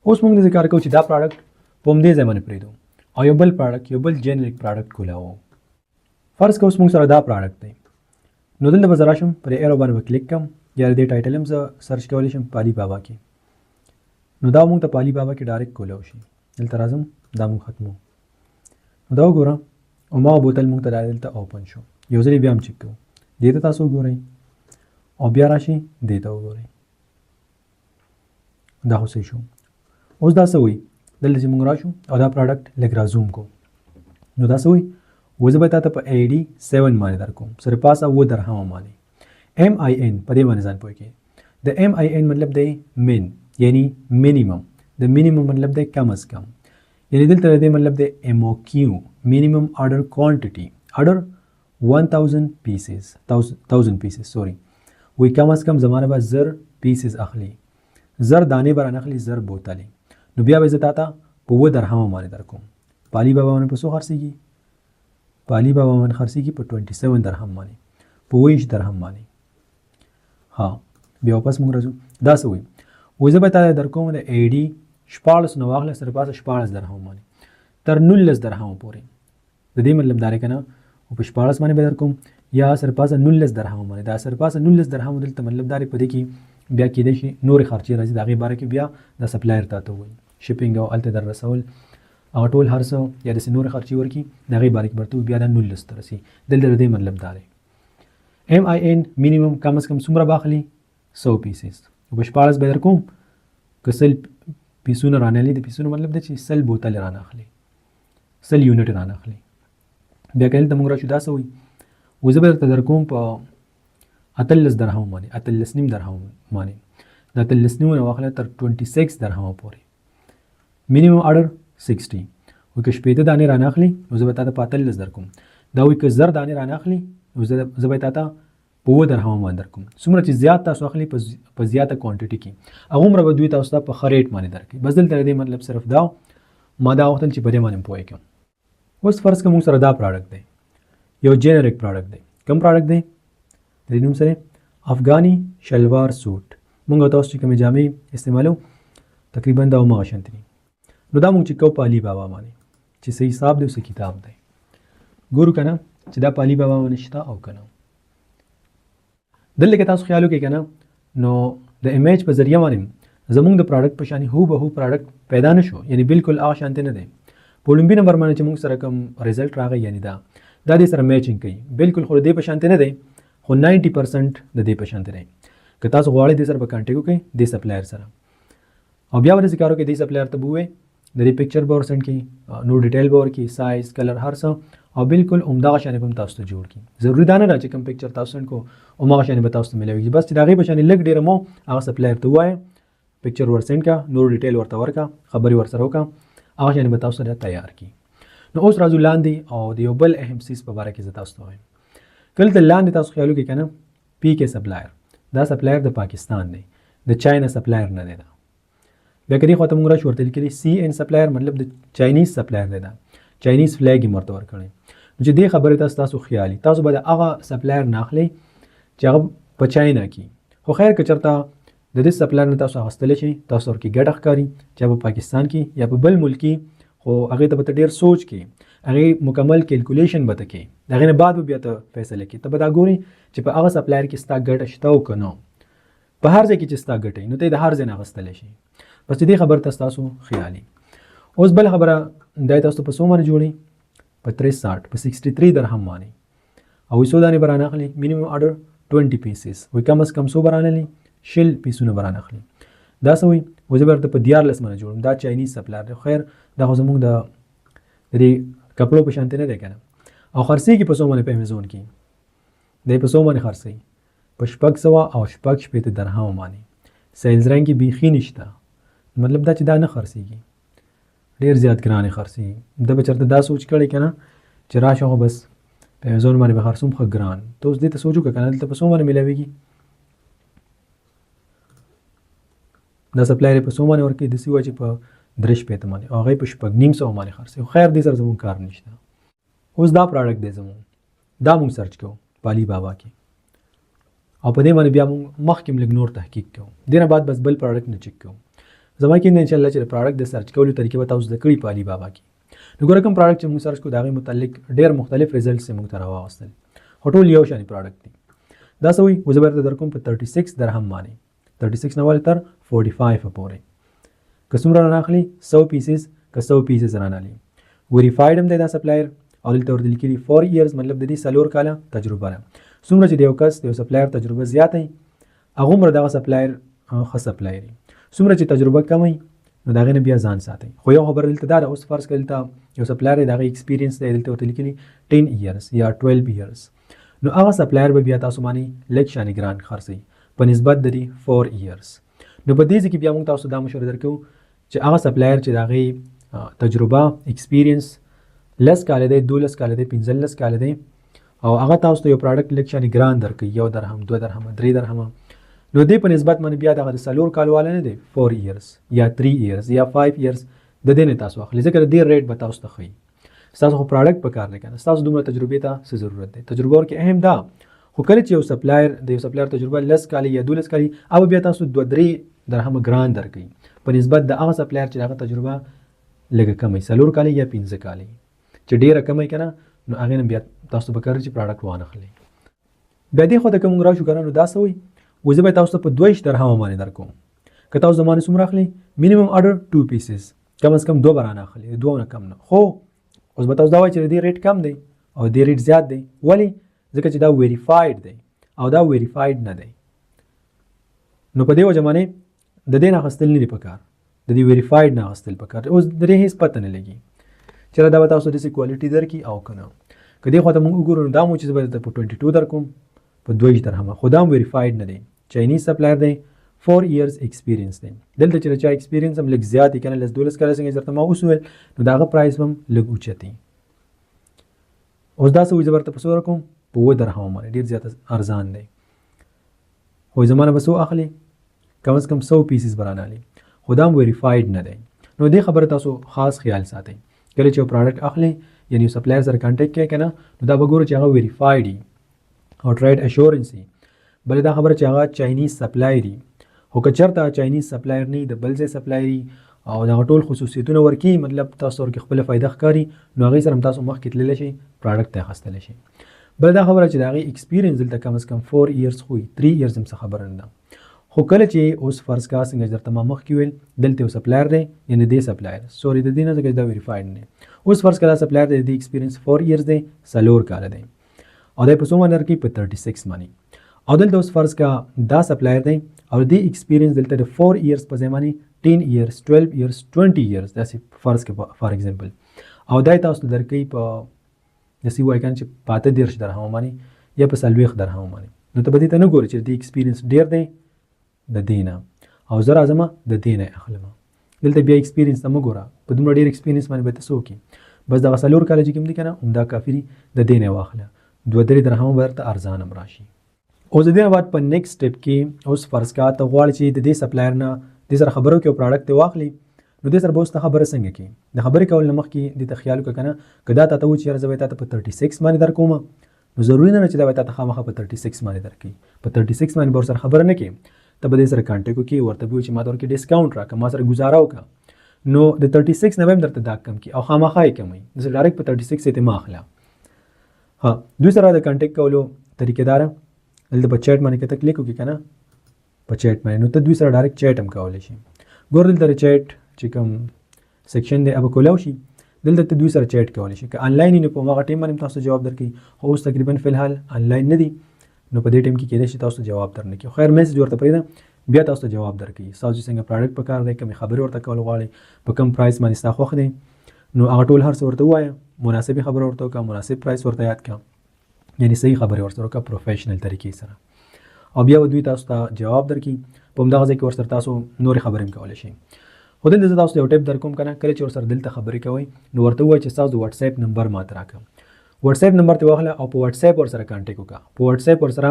اوس موږ داسې کار کوو چې دا پراډکټ په همدې ځای باندې پرېږدو او یو بل پراډکټ، یو بل جنریک پراډکټ کولاوو. فرض که اوس موږ سره دا پروډکټ دی نو دلته به زه راشم پر ایرو باندې به کلیک کړم یا د دې ټایټل هم زه سرچ کولی شم په علي بابا کې نو دا موږ ته په علي بابا کې ډایرکټ کولی شي دلته راځم دا موږ ختمو نو دا وګوره هماغه بوتل موږ ته دا دلته اوپن شو یو ځل بیا هم چک کوو دې ته تاسو وګورئ او بیا راشي دې ته وګورئ دا خو صحیح شو اوس دا څه وایي دلته چې موږ راشو او دا پروډکټ لږ را زوم کوو نو دا څه وایي و زه به تا ته په AD 7 باندې در کوم سره پاسه 7 درهم باندې MIN په دې باندې ځان پوه کې د MIN مطلب دی من یعنی مینیمم د مینیمم مطلب دی کم از کم یعنی دلته د مطلب دی MOQ minimum order quantity order 1000 pieces 1000 pieces sorry وی کم از کم زمانه به زر پیسز اخلي زر دانه بران اخلي زر بوتلې نو بیا به زه تا ته په 7 درهم باندې در کوم په علي بابا باندې په څو خرڅېږي په علي بابا باندې خرڅېږي په 27 درهم باندې په 20 درهم باندې ها بیا واپس موږ راځو دا څه وایي وایي زه به تا در کوم د AD 14 نه واخله سره پاسه 14 درهم باندې تر 19 درهم پورې د دې مطلب دا دی که نه او په 14 باندې به در کوم یا سره پاسه 19 درهم باندې دا سره پاسه 19 درهم دلته مطلب دا دی په دې کې بیا کېدای شي نورې خرچې راځي د هغې باره کې بیا د سپلایر ته وایي شپینګ او هلته در رسول هغه ټول هر څه یا داسې نورې خرچې ورکړي د هغې باره کې برته بیا دا 19 ته رسي دلته د دې مطلب دا دی MIN مینیمم کم از کم څومره به اخلي 100 پیسز په 14 به در کوم که 100 پیسونه رانهلي د پیسونو مطلب دی چې 100 بوتلې رانه اخلي 100 یونټ رانه اخلي بیا که دلته موږ راشو دا څه وایي و زه به درته در کوم په 18 درهم باندې 18 نیم درهم باندې د 18 نیمونه واخله تر 26 درهم پورې مینیمم آرډر 60 و که شپېته دانې رانه اخلي نو زه به تا ته په 18 در کوم دا وایي که زر دانې رانه اخلي نو زه به تا ته په 7 درهم باندې در کوم څومره چې زیات تاسو اخلي په زیاته کوانټیټي کې هغومره به دوی تاسو ته په ښه ریټ باندې درکړي بس دلته د دې مطلب صرف دا ما دا غوښتل چې په دې باندې پوه کړم اوس فرض که موږ سره دا پروډکټ دی یو جنریک پروډکټ دی کوم پروډکټ دی د دې نوم سره افغاني شلوار سوټ موږ تاسو چې کومې جامې استعمالو تقریبا دا هماغه شانتې دي نو دا موږ چې کوو په علي بابا باندې چې څه حساب دی او څه کتاب دی ګورو که نه چې دا په علي بابا باندې شته او که نه دلته کې تاسو خیال وکړئ که نه نو د ایمیج په ذریعه باندې زموږ د پروډکټ په شانې هوبهو پروډکټ پیدا نه شو یعنی بالکل هغه شانتې نه دی په لومبي نمبر باندې چې موږ سره کوم ریزلټ راغی یعنی دا دې سره میچینګ کوي بالکل خو دې په شانتې نه دی خو 90% د دې په شانتې دی که تاسو غواړئ دې سره به کانټیکټ وکړئ دې سپلایر سره او بیا ورته کار وکړئ دې سپلایر ته به ووایئ د دې پکچر به ورسنډ کړي نور ډیټیل به ورکړي سایز کلر هر څه او بالکل همدغه شانې به هم تاسو ته جوړ کړي ضروري دا نه ده چې کوم پکچر تاسو سنډ کو هماغه شانې به تاسو ته میلاویږي بس چې د هغې په شانې لږ ډېره مو هغه سپلایر ته ووایه پکچر ورسنډ کړه نور ډیټیل ورته ورکړه خبرې ورسره وکړه هغه شانې به تاسو سره تیار کړي نو اوس راځو لاندې او د یو بل اهم څیز په باره کې زه تاسو ته وایم کله ته لاندې تاسو خیال وکړئ که نه PK سپلایر دا سپلایر د پاکستان دی د چاینا سپلایر نه دی دا بیا که دې خوا ته موږ راشو ورته لیکلي CN سپلایر مطلب د چاینیز سپلایر دی دا چاینیز فلیګ یې ورته ورکړی نو چې دې خبرې تاسو خیالي تاسو به د هغه سپلایر نه اخلئ چې هغه په چاینا کې خو خیر که چېرته د دې سپلایر نه تاسو اخیستلی شئ تاسو ورکې ګټه ښکاري چې په پاکستان کې یا په بل ملک کې خو هغې ته به ته ډېر سوچ کې هغې مکمل کیلکولیشن به ته کې د هغې نه بعد به بیا ته فیصله کې ته به دا ګورې چې په هغه سپلایر کې ستا ګټه شته او که نه په هر ځای کې چې ستا ګټه نو ته یې د هر ځای نه اخیستلی شي بس دې خبر ته ستاسو خیالي اوس بل خبره دا تاسو په څو باندې جوړئ په 63 په 63 درهم باندې او څو دانې به رانه اخلي مینیمم آرډر 20 پیسز وایي کم از کم څو به رانهلي 100 پیسونه به رانه اخلي دا څه وایي وایي زه به درته په 14 باندې جوړم دا چاینیز سپلایر دی خیر دا خو زموږ د دې کپړو په شانتې نه دی که نه او خرڅېږي په څو باندې په امیزون کې دی په څو باندې خرڅوي په 600 او 650 درهم باندې سیلز رینک کې بیخي نشته مطلب دا چې دا نه خرڅېږي ډېر زیات ګرانې خرڅېږي ده به چېرته دا سوچ کړی که نه چې راشه خو بس په امیزون باندې به خرڅوم ښه ګران ته اوس دې ته سوچ وکړه که نه دلته په څو باندې میلاویږي دا سپلایر یې په څو باندې ورکوي داسې وایي چې په 350 باندې او هغه یې په 950 باندې خرڅوي خیر دې سره زموږ کار نشته اوس دا پروډکټ دی زموږ دا موږ سرچ کوو په علي بابا کې او په دې باندې بیا موږ مخکې لږ نور تحقیق کوو دې نه بعد بس بل پروډکټ نه چک کوو زما کې انشاءالله چې د پروډکټ د سرچ کولو طریقې به تاسو زده کړي په علي بابا کې نو ګوره کوم پروډکټ چې موږ سرچ کو د هغې متعلق ډېر مختلف ریزلټس یې موږ ته راواغوستل خو ټول یو شانې پروډکټ دي دا څه وایي خو زه به درته در کوم په 36 درهم باندې 36 نه ولې تر 45 پورې که څومره رانه اخلي 100 پیسز که 100 پیسز رانه اخلي ویریفاید هم دی دا سپلایر او دلته ورته لیکلي 4 ایرز مطلب د دې 4 کاله تجربه ده څومره چې د یو کس د یو سپلایر تجربه زیاته وي هغومره دغه سپلایر ښه سپلایر وي څومره چې تجربه کم وي نو د هغې نه بیا ځان ساتئ خو یو خبره دلته دا ده اوس فرض کړه دلته یو سپلایر دی د هغې ایکسپیرینس دی دلته ورته لیکلي 10 ایرز یا 12 ایرز نو هغه سپلایر به بیا تاسو باندې لږ شانې ګران خرڅوي په نسبت د دې 4 ایرز نو په دې ځای کې بیا موږ تاسو دا مشوره درکوو چې هغه سپلایر چې د هغې تجربه ایکسپیرینس 10 کاله دی 12 کاله دی 15 کاله دی او هغه تاسو ته یو پروډکټ لږ شانې ګران درکوي 1 درهم 2 درهم 3 درهم نو دې په نسبت باندې بیا دغه د 4 کال والا نه دی 4 ایرز یا 3 ایرز یا 5 ایرز د دې نه تاسو اخلي ځکه د دې ریټ به تاسو ته ښیي ستاسو خو پروډکټ په کار نه کنه ستاسو دومره تجربې ته څه ضرورت دی تجربه ورکې اهم ده خو کله چې یو سپلایر تجربه 10 کال یا 12 کال او بیا تاسو 2-3 درهم ګران درکوي په نسبت د هغه سپلایر چې هغه تجربه لږه کمه 4 کال یا 15 کال چې ډیره کمه کنه نو هغه نه بیا تاسو به کار چې پروډکټ وانه خلی بیا دې خو ته کوم راشو کنه نو دا سوي وزه به تاسو په 22 درهم باندې درکوم که تاسو زمانه څومره اخلي مینیمم order 2 پیسز کم از کم 2 برانه اخلي 2 نه کم نه خو اوس به تاسو دا وایي چې دې ریټ کم دی او دې ریټ زیات دی ولی ځکه چې دا ویریفاید دی او دا ویریفاید نه دی نو په دې وجه باندې د دې نه اخیستل نه دی پکار د دې ویریفاید نه اخیستل پکار اوس د دې هیڅ پته نه لګي چې دا به تاسو د کوالټي درکې او کنه که دې خو ته موږ وګورو دا مو چې به په 22 درکوم په 22 درهم خو دا ویریفاید نه دی چاینیز سپلایر دی 4 ایرز ایکسپیرینس دی دلته چې چا ایکسپیرینس هم لږ زیات کنه لږ 12 کاله څنګه درته ما وسول نو داغه پرایس هم لږ اوچتي اوس دا څه وځ ورته پسو رقم په 2 درهم باندې ډیر زیات ارزان دی خو زمانه بسو اخلي کم از کم 100 پیسز برانه لي خو دا ویریفاید نه دی نو دې خبره تاسو خاص خیال ساتئ کله چې پروډکټ اخلي یعنی سپلایر سره کانټیکټ کوي کنه نو دا وګورئ چې هغه ویریفاید دی او ټریډ اشورنس بل دا خبره چې هغه چاینیز سپلایر هو که چېرته چاینیز سپلایر نه د بل ځای سپلایر او دا ټول خصوصیتونه ورکي مطلب تاسو ورکې خپل فایده ښکاري نو هغې سره هم تاسو مخکې تللی شئ پروډکټ ته اخیستلی شئ بل دا خبره چې د هغې ایکسپیرینس دلته کم از کم 4 ایرز خو 3 ایرز هم څه خبره نه ده خو کله چې اوس فرض کا څنګه چې درته ما مخکې ویل دلته یو سپلایر دی یعنې دې سپلایر سوري د دې نه ځکه دا ویریفاید نه اوس فرض کړه سپلایر دی د ایکسپیرینس 4 ایرز دی 4 کاله دی او دا په څو باندې درکوي په 36 باندې او دلته اوس فرض کا دا سپلایر دی او دې ایکسپیرینس دلته د 4 ایرز په ځای باندې 10 ایرز 12 ایرز 20 ایرز داسې فرض کړه فار ایگزامپل او دا تاسو ته درکوي په داسې وایي کنه چې په 30 درهم باندې یا په 40 درهم باندې نو ته به دې ته نه ګورې چې د ایکسپیرینس ډېر دی د دې نه او زه راځم د دې نه اخلم دلته بیا ایکسپیرینس ته مه ګوره په دومره ډېر ایکسپیرینس باندې به ته څه وکړي بس دغه 4 کاله چې کوم دي که نه همدا کافي دي د دې نه واخله 2-3 درهم به درته ارزان هم راشي اوس د دې نه بعد په نیکسټ سټپ کې اوس فرض کا ته غواړې چې د دې سپلایر نه دې سره خبرو کې یو پروډکټ ته واخلي نو دې سره به اوس ته خبره څنګه کوي د خبرې کول نه مخکې دې ته خیال وکړه که نه که دا ته وایي چې یاره زه به تا ته په 36 باندې در کوم نو ضروري نه چې دا به تا ته خامخا په 36 باندې درکوي په 36 باندې به ورسره خبره نه کوي ته به دې سره کانټیکټ وکړي ورته به وایي چې ما ته ورکړي ډسکاونټ راکړه ما سره ګزاره وکړه نو د 36 نه به هم درته دا کم کړي او خامخا یې کموي داسې ډایرکټ په 36 یې ته مه اخله ها دوی سره د کانټیکټ کولو طریقې داره دلته په چیټ باندې که ته کلیک وکړي که نه په چیټ باندې نو ته دوی سره ډایرکټ چیټ هم کولی شي ګور دلته د چیټ چې کوم سیکشن دی اب کولاو شي دلته ته دوی سره چیټ کولی شي که آنلاین نه په هغه ټایم باندې تاسو جواب درکړي خو اوس تقریبا فی الحال آنلاین نه دي نو په دې ټایم کې کېدای شي تاسو جواب درنه کړي خیر میسج ورته پرېږده بیا تاسو ته جواب درکړي ستاسو څنګه پروډکټ په کار دی کومې خبرې ورته کول غواړئ په کم پرایس باندې ستا خوښ دی نو هغه ټول هر څه ورته ووایه مناسبې خبره ورته وکړه مناسب پرایس ورته یاد کړه یعنې صحیح خبرې ورسره وکړه پروفیشنل طریقې سره او بیا به دوی تاسو ته جواب درکړي په همدغه ځای کې ورسره تاسو نورې خبرې هم کولی شئ خو دلته زه تاسو ته یو ټیپ در کوم که نه کله چې ورسره دلته خبرې کوئ نو ورته ووایه چې ستاسو د وټساپ نمبر ماته راکړه وټساپ نمبر ته واخله او په وټساپ ورسره کانټیکټ وکړه په وټساپ ورسره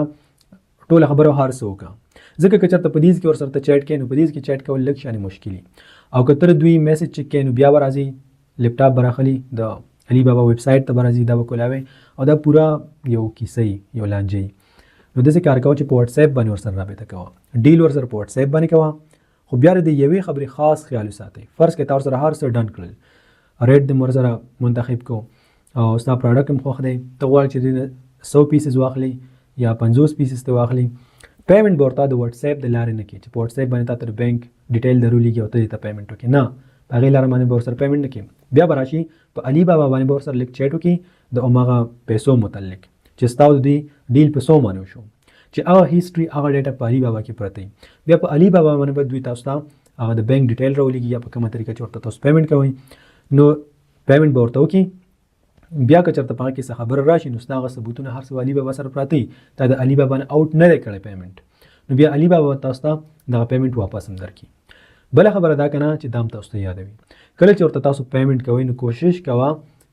ټوله خبره هر څه وکړه ځکه که چېرته په دې کې ورسره ته چیټ کوې نو په دې کې چیټ کول لږ شانې مشکل او که ته دوی میسج چک کوې نو بیا به راځي لیپټاپ به راخلي د علي بابا ویب سایټ ته به راځي دا به کولاوئ او دا پوره یو کیسه یو لانجه نو داسې کار کوه چې په وټساپ باندې ورسره رابطه کوه ډیل ورسره په وټساپ باندې کوه خو بیا د یوې خبرې خاص خیال وساتئ فرض کړئ تا ورسره هر څه ډن کړل ریټ د مرسره منتخب کو او ستا پروډکټ هم خوښ دی ته غواړې چې دې 100 پیسز واخلي یا 50 پیسز ته واخلي پیمنټ به ورته د واتس اپ د لارې نه کړي چې په واتس اپ باندې تا ته د بینک ډیټیل درولېږي او ته دې ته پیمنټ وکړي نه په هغې لاره باندې به ورسره پیمنټ نه کړي بیا به راشي په علي بابا باندې به ورسره لږ چیټ وکړي د هماغه پیسو متعلق چې ستا د دې ډیل په څو باندې وشو چې هغه هیسټري هغه ډیټا په علي بابا کې پرته وي بیا په علي بابا باندې به دوی تاسو ته هغه د بینک ډیټیل راولېږي یا په کومه طریقه چې ورته تاسو پیمنټ کوئ نو پیمنټ به ورته وکړي بیا که چېرته په هغه کې څه خبره راشي نو ستا هغه ثبوتونه هر څه علي بابا سره پراته وي تا د علي بابا نه آوټ نه دی کړی پیمنټ نو بیا علي بابا تاسو ته دغه پیمنټ واپس هم درکړي بله خبره دا که نه چې دا هم تاسو ته یادوي کله چې ورته تاسو پیمنټ کوئ نو کوشش کوه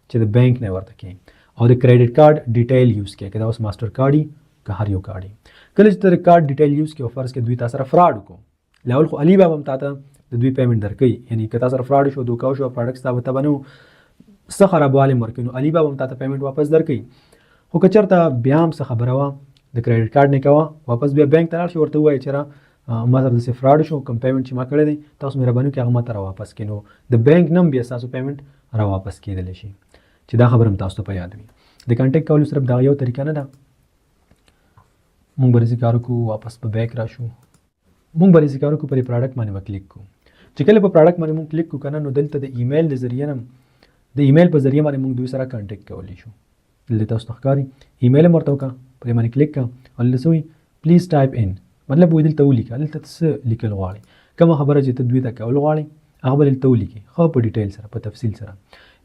چې د بینک نه ورته کړئ او د کریډټ کارډ ډیټیل یوز کړئ که دا اوس ماسټر کارډ وي که هر یو کارډ وي کله چې ته د کارډ ډیټیل یوز کړې او فرض کړې دوی تا سره فراډ وکړو لاول خو علي بابا هم تا ته د دوی پیمنټ درکوي یعنی که تا سره فراډ شو دوکه وشو پروډکټ ستا به تبه نه څه خرابوالی هم ورکوي نو علي بابا هم تا ته پیمنټ واپس درکوي خو که چېرته بیا هم څه خبره وه د کریډټ کارډ نه کوه واپس بیا بینک ته لاړ شي ورته ووایه چېرې ما سره داسې فراډ شو کوم پیمنټ چې ما کړی دی تاسو مهرباني وکړئ هغه ما ته راواپس کړئ نو د بینک نه هم بیا ستاسو پیمنټ راواپس کېدلی شي چې دا خبره هم تاسو ته په یاد وي د کانټیکټ کولو صرف دغه یو طریقه نه ده مونږ به داسې کار وکړو واپس په بیک راشو مونږ به داسې کار وکړو په دې پروډکټ باندې به کلیک کړو چې کله په پروډکټ باندې مونږ کلیک کړو که نه نو دلته د ایمیل د ذریعه نه د ایمیل په ذریعه باندې مونږ دوی سره کانټیکټ کولی شو دلته تاسو ته ښکاري ایمیل هم ورته وکړه په دې باندې کلیک کړه او دلته څه وایي پلیز ټایپ ان مطلب وایي دلته ولیکه دلته څه لیکل غواړي کومه خبره چې ته دوی ته کول غواړي هغه به دلته ولیکي ښه په ډیټیل سره په تفصیل سره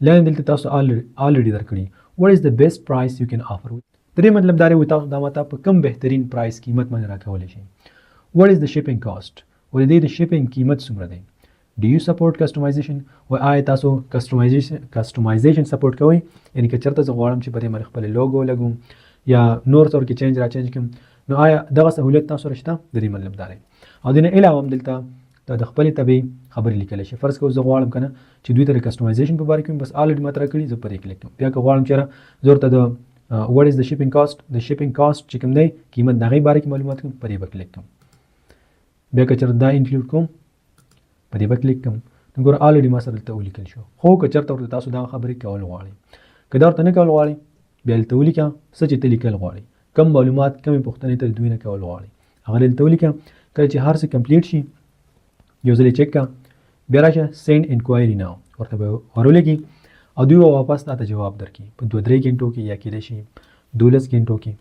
لاندې دلته تاسو آلریډي درکړي what is the best price you can offer د دې مطلب دا دی تاسو دا ماته په کم بهترین پرایس قیمت باندې راکولی شئ what is the shipping cost و د دې د شپینګ قیمت څومره دی do you support customization و آیا تاسو کسټمایزیشن سپورټ کوئ یعنی که چېرته زه غواړم چې په دې باندې خپل لوګو لګوم یا نور څه ورکې چینج را چینج کړم نو آیا دغه سهولیت تاسو سره شته د دې مطلب دا دی او د نه علاوه هم دلته د خپلې طبیعي خبرې لیکلی شي فرض کوو زه غواړم که نه چې دوی ته د کسټمایزیشن په باره کې بس آلریډي ماته راکړي زه پرې کلیک کوم بیا که غواړم چېرې زه ورته د what is the shipping cost د شپینګ کاسټ چې کوم دی قیمت د هغې باره کې معلومات کوم پرې به کلیک کوم بیا که چېرته دا انکلوډ کوم په دې به کلیک کوم نو ګوره آلریډي ما سره دلته ولیکل شو خو که چېرته ورته تاسو دغه خبرې کول غواړئ که دا ورته نه کول غواړئ بیا دلته ولیکه څه چې ته لیکل غواړئ کم معلومات کمې پوښتنې ته د دوی نه کول غواړئ هغه دلته ولیکه کله چې هر څه کمپلیټ شي یو ځل یې چک کړه بیا راشه سینډ انکوایري ناو ورته به ورولېږي او دوی به واپس تا ته جواب درکړي په 2-3 غنټو کې یا کېدای شي 12 غنټو کې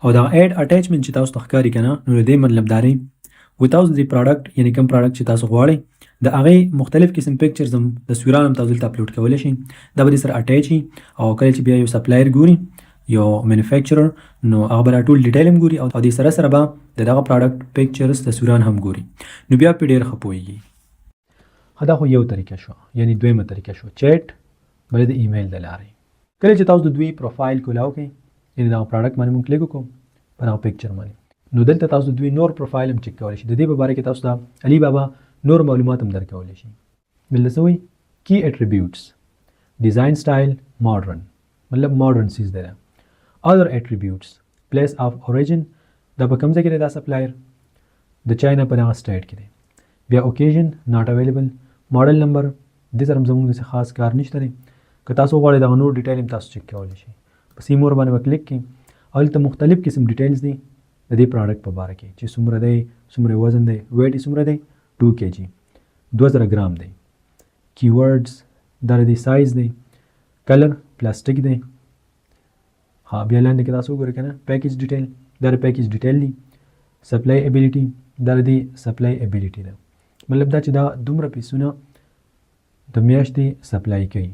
او دا ایډ اټیچمنټ چې تاسو ته ښکاري که نه نو د دې مطلب دا دی تاسو د پروډکټ یعنی کوم پروډکټ چې تاسو غواړئ د هغې مختلف قسم پکچرز هم تصویران هم تاسو دلته اپلوډ کولی شئ دا به دې سره اټیچ وي او کله چې بیا یو سپلایر ګوري یو مینوفیکچرر نو هغه به دا ټول ډیټیل هم ګوري او دې سره سره به د دغه پروډکټ پکچرز تصویران هم ګوري نو بیا پې ډېر ښه پوهېږي دا خو یو طریقه شو یعنی دویمه طریقه شو چیټ بل د ایمیل د لارې کله چې تاسو د دوی پروفایل کولاو کړئ یعنی دغه پروډکټ باندې مونږ کلیک وکړو په دغه پکچر باندې نو دلته تاسو د دوی نور پروفایل هم چک کولی شئ د دې په باره کې تاسو ته علي بابا نور معلومات هم درکولی شي دلته څه وایي کی اټریبیوټس ډیزاین سټایل ماډرن مطلب ماډرن سیز دی other attributes place of origin دا په کوم ځای کې دی دا سپلایر د چاینا په دغه سټیټ کې دی بیا اوکیژن ناٹ اویلیبل ماډل نمبر دې سره هم زموږ داسې خاص کار نشته دی که تاسو غواړئ دغه نور ډیټیل هم تاسو چک کولی شئ په سی مور باندې به کلیک کړئ او دلته مختلف قسم ډیټیلز دي د دې پروډکټ په باره کې چې څومره دی څومره وزن دی ویټ یې څومره دی 2 kg 2000 ګرام دی کیورډز دا د سایز دی کلر پلاستیک دی ها بیا لاندې کې تاسو وګورئ که نه پیکیج ډیټیل دا د پیکیج ډیټیل دی سپلای ایبیلیټي دا د سپلای ایبیلیټي ده مطلب دا چې دا دومره پیسونه د میاشتې سپلای کوي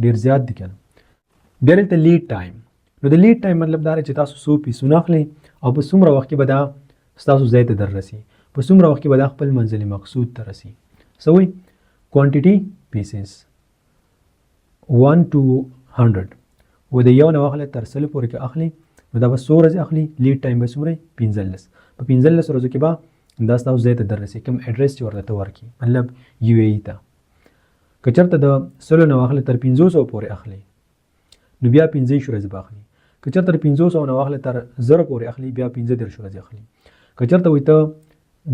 ډېر زیات دي که نه بیا دلته لیډ ټایم نو د لیډ ټایم مطلب دا دی چې تاسو څو پیسونه اخلئ او په څومره وخت کې به دا ستاسو ځای ته در رسي په څومره وخت کې به دا خپل منزل مقصود ته رسي څه وایي کوانټیټي پیسز 1 to 100 و د یو نه واخله تر 100 پورې که اخلي نو دا به څو ورځې اخلي لیډ ټایم به څومره 15 په 15 ورځو کې به دا ستاسو ځای ته در رسي کوم اډرس چې ورته ورکړي مطلب یو ای ته که چېرته د 100 نه واخله تر 500 پورې اخلي نو بیا 15 ورځې به اخلي که چېرته د 500 نه واخله تر 1000 پورې اخلي بیا 15 ورځې اخلي که چېرته وایي ته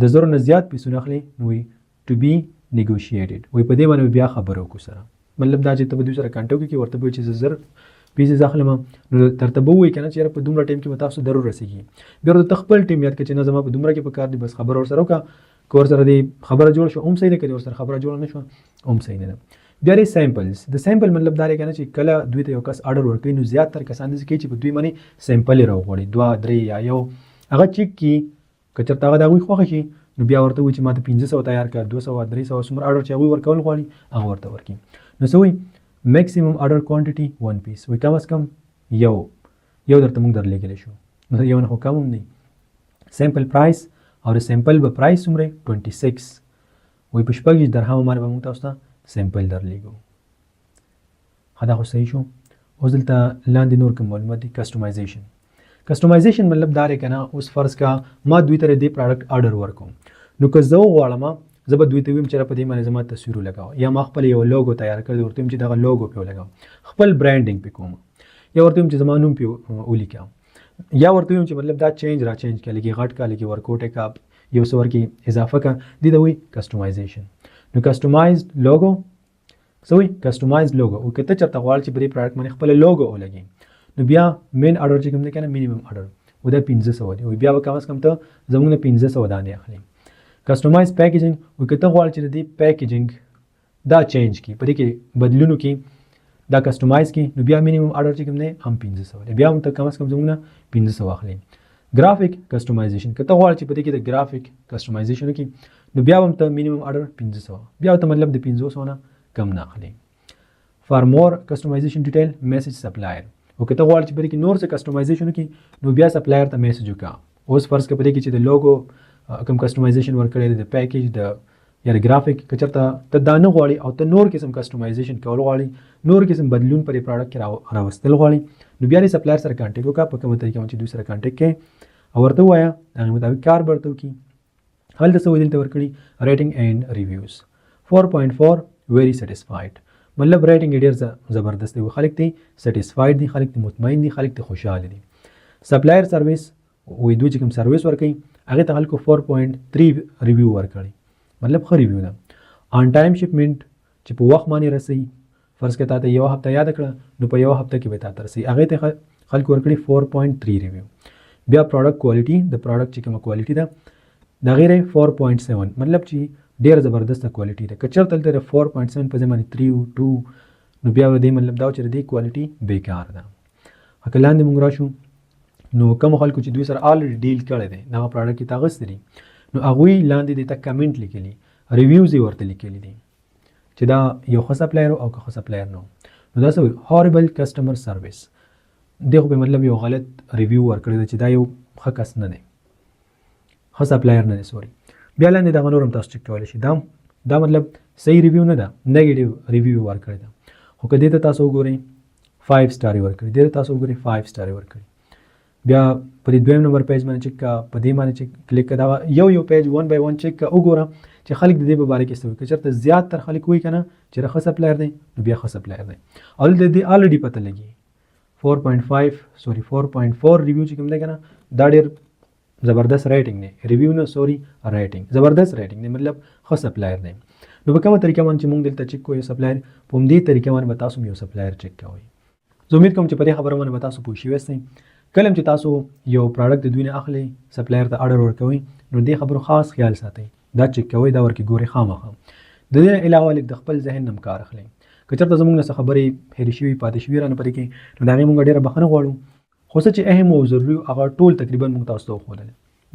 د 1000 نه زیات پیسونه اخلي نو وایي ټو بي نیګوشیټډ وایي په دې باندې بیا خبرې وکړو سره مطلب دا چې ته به دوی سره کانټیکټ وکړې ورته به وایي چې زه زر پیسز اخلم نو درته به ووایي که نه چې یاره په دومره ټایم کې به تاسو ضرور رسېږي بیا ورته خپل ټیم یاد کړه چې نه زما په دومره کې په کار دی بس خبره ورسره وکړه که ورسره دې خبره جوړه شوه هم صحیح ده که ورسره خبره جوړه نه شوه هم صحیح نه ده بیا دی سیمپلز د سیمپل مطلب دا دی که نه چې کله دوی ته یو کس اډر ورکوي نو زیاتره کسان داسې کوي چې په دوی باندې سیمپل یې راوغواړي 2 3 یا یو هغه چیک کړي که چېرته هغه د هغوی خوښه شي نو بیا ورته وایي چې ما ته 500 تیار کړه 200 300 څومره اډر چې هغوی ورکول غواړي هغه ورته ورکړي نو څه وایي میکسیمم اډر کوانټیټي 1 پیس وایي کم از کم یو درته موږ درلېږلی شو نو یو نه خو کم هم دی سیمپل پرایس او د سیمپل به پرایس څومره 26 وایي په 26 درهم باندې به موږ تاسو ته سیمپل درلېږو دا خو صحیح شو اوس دلته لاندې نور کوم معلومات دي کسټمایزیشن مطلب دا دی که نه اوس فرض کا ما دوی ته دې پروډکټ اډر ورکوم نو که زه وغواړم زه به دوی ته ویم چې په دې باندې زما تصویر ولګوه یا ما خپل یو لوګو تیار کړی ورته ویم چې دغه لوګو پې ولګوم خپل برانډینګ پې کوم یا ورته ویم چې زما نوم پې ولیکم یا ورته ویم چې مطلب دا چینج را چینج کړه لږې غټ کړه لږې ورکوټې کړه یو څه ورکې اضافه کړه دې ته وایي کسټمایزیشن نو کسټمایزډ لوګو څه وایي کسټمایزډ لوګو او که ته چېرته غواړې چې په دې پروډکټ باندې خپله لوګو ولګې نو بیا مین اډر چې کوم دی که نه مینیمم اډر و دا 500 دی بیا به کم از کم ته زموږ نه 500 دانې اخلي کسټمایز پیکیجنګ و که ته غواړې چې د دې پیکیجنګ دا چینج کړي په دې کې بدلونو کې دا کسټمایز کړي نو بیا مینیمم اډر چې کوم دی هم 500 دی بیا هم ته کم از کم زموږ نه 500 اخلي ګرافیک کسټمایزیشن که ته غواړې چې په دې کې د ګرافیک کسټمایزیشن وکړي نو بیا هم ته مینیمم اډر 500 بیا ته مطلب د 500 نه کم نه اخلي فار مور کسټمایزیشن ډیټیل میسج سپلایر او که ته غواړې چې په دې کې نور څه کسټمایزیشن وکړي نو بیا سپلایر ته میسج وکړه اوس فرض کړه په دې کې چې د لوګو کوم کسټمایزیشن ورکړی دی د پیکیج د یا د ګرافیک که چېرته ته دا نه غواړي او ته نور قسم کسټمایزیشن کول غواړي نور قسم بدلون پر دې پروډکټ کې راوستل غواړي نو بیا دې سپلایر سره کانټیکټ وکړه په کومه طریقه چې دوی سره کانټیکټ کړي او ورته ووایه د هغې مطابق کار به ورته وکړي هلته څه وایي دلته ورکړي ریټینګ اینډ ریویوز 4.4 ویری سیټسفاید مطلب ریټینګ یې ډېر زبردست دی خلک دې سیټسفاید دي خلک دې مطمئن دي خلک دې خوشحاله دي سپلایر سروس وایي دوی چې کوم سروس ورکوي هغې ته خلکو 4.3 ریویو ورکړي مطلب ښه ریویو ده آن ټایم شپمنټ چې په وخت باندې رسوي فرض کړه تا ته یوه هفته یاد کړه نو په یوه هفته کې به تا ته رسوي هغې ته خلکو ورکړي 4.3 ریویو بیا پروډکټ کوالټي د پروډکټ چې کومه کوالټي ده د هغې 4.7 مطلب چې ډېره زبردسته کوالټي ده که چېرته دلته د 4.7 په ځای باندې 3 2 نو بیا به دې مطلب دا چې د دې کوالټي بیکار ده که لاندې موږ راشو نو کوم خلکو چې دوی سره آلریډي ډیل کړی دی دغه پروډکټ کې تا اخیستی دي نو هغوی لاندې دې ته کمنټ لیکلي ریویوز یې ورته لیکلي دي چې دا یو ښه سپلایر او که ښه سپلایر نه نو دا څه وایي هاربل کسټمر سروس دې خو په مطلب یو غلط ریویو ورکړی دی چې دا یو ښه کس نه دی ښه سپلایر نه دی سوري بیا لاندې دغه نور هم تاسو چک کولی شئ دا مطلب صحیح ریویو نه ده نیګیټیو ریویو ورکړی ده خو که دې ته تاسو وګورئ 5 سټار یې ورکړي دې ته تاسو وګورئ 5 سټار یې ورکړي بیا په دې دویم نمبر پیج باندې چک کړه په دې باندې چې کلیک کړه دا یو پیج 1 by 1 چک کړه وګوره چې خلک د دې په باره کې څه وایي که چېرته زیات تر خلک وایي که نه چې ښه سپلایر دی نو بیا ښه سپلایر دی او د دې آلریډي پته لګي 4.4 ریویو چې کوم دی که نه دا ډېر زبردست ریټینګ دی ریویو نه سوري ریټینګ زبردست ریټینګ دی مطلب ښه سپلایر دی نو په کومه طریقه باندې چې موږ دلته چک کوو یو سپلایر په همدې طریقه باندې به تاسو یو سپلایر چک کوئ زه امید کوم چې په دې خبره باندې به تاسو پوه شوي یاستئ کله چې تاسو یو پروډکټ د دوی نه اخلئ سپلایر ته اډر ورکوئ نو دې خبرو خاص خیال ساتئ دا چک کوئ دا ورکې ګورئ خامخا د دې نه علاوه لږ د خپل ذهن نه هم کار اخلئ که چېرته زموږ نه څه خبرې هېرې شوي پاتې شوي رانه پدې کې نو د هغې موږ ډېره بخښنه غواړو خو څه چې اهم او ضروري هغه ټول تقریبا موږ تاسو ته وښودل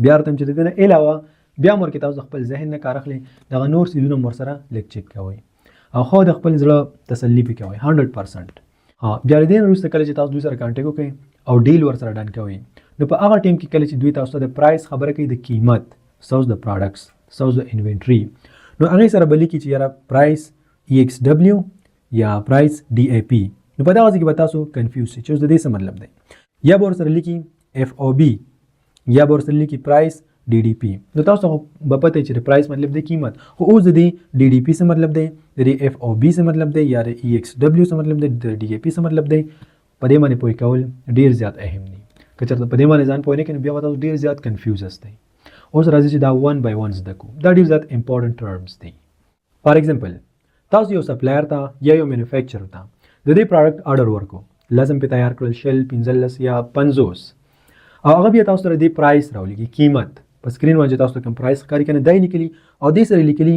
بیا ورته چې د دې نه علاوه بیا هم ورکې تاسو خپل ذهن نه کار اخلئ دغه نور څیزونه هم ورسره لږ چک کوئ او خو د خپل زړه تسلي پې کوئ 100% بیا د دې نه وروسته کله چې تاسو دوی سره کانټیکټ وکړئ او ډیل ورسره ډن کوئ نو په هغه ټایم کې کله چې دوی تاسو ته د پرایس خبره کوي د قیمت سوز د پروډکټس سوز د انوینټري نو هغې سره به لیکي چې یاره پرایس EXW یا پرایس DAP نو په دغه ځای کې به تاسو کنفیوز شئ چې اوس د دې څه مطلب دی یا به ورسره لیکي FOB یا به ورسره لیکي پرایس DDP نو تاسو به پته چې د پرایس مطلب دی قیمت خو اوس د دې DDP څه مطلب دی د دې FOB څه مطلب دی یا د EXW څه مطلب دی د DAP څه مطلب دی په دې باندې پوه کول ډېر زیات اهم دي که چېرته په دې باندې ځان پوه نه کړئ نو بیا به تاسو ډېر زیات کنفیوز استئ اوس راځي چې دا 1 by 1 زده کړو دا ډېر زیات امپورټنټ ټرمز دي فار ایگزامپل تاسو یو سپلایر ته یا یو مینوفیکچرر ته د دې پروډکټ آرډر ورکو لازم په تیار کړل شل 15 یا 50 او هغه بیا تاسو سره د پرایس راولېږي قیمت په سکرین باندې تاسو کوم پرایس ښکاري کنه دای لیکلي او دې سره لیکلي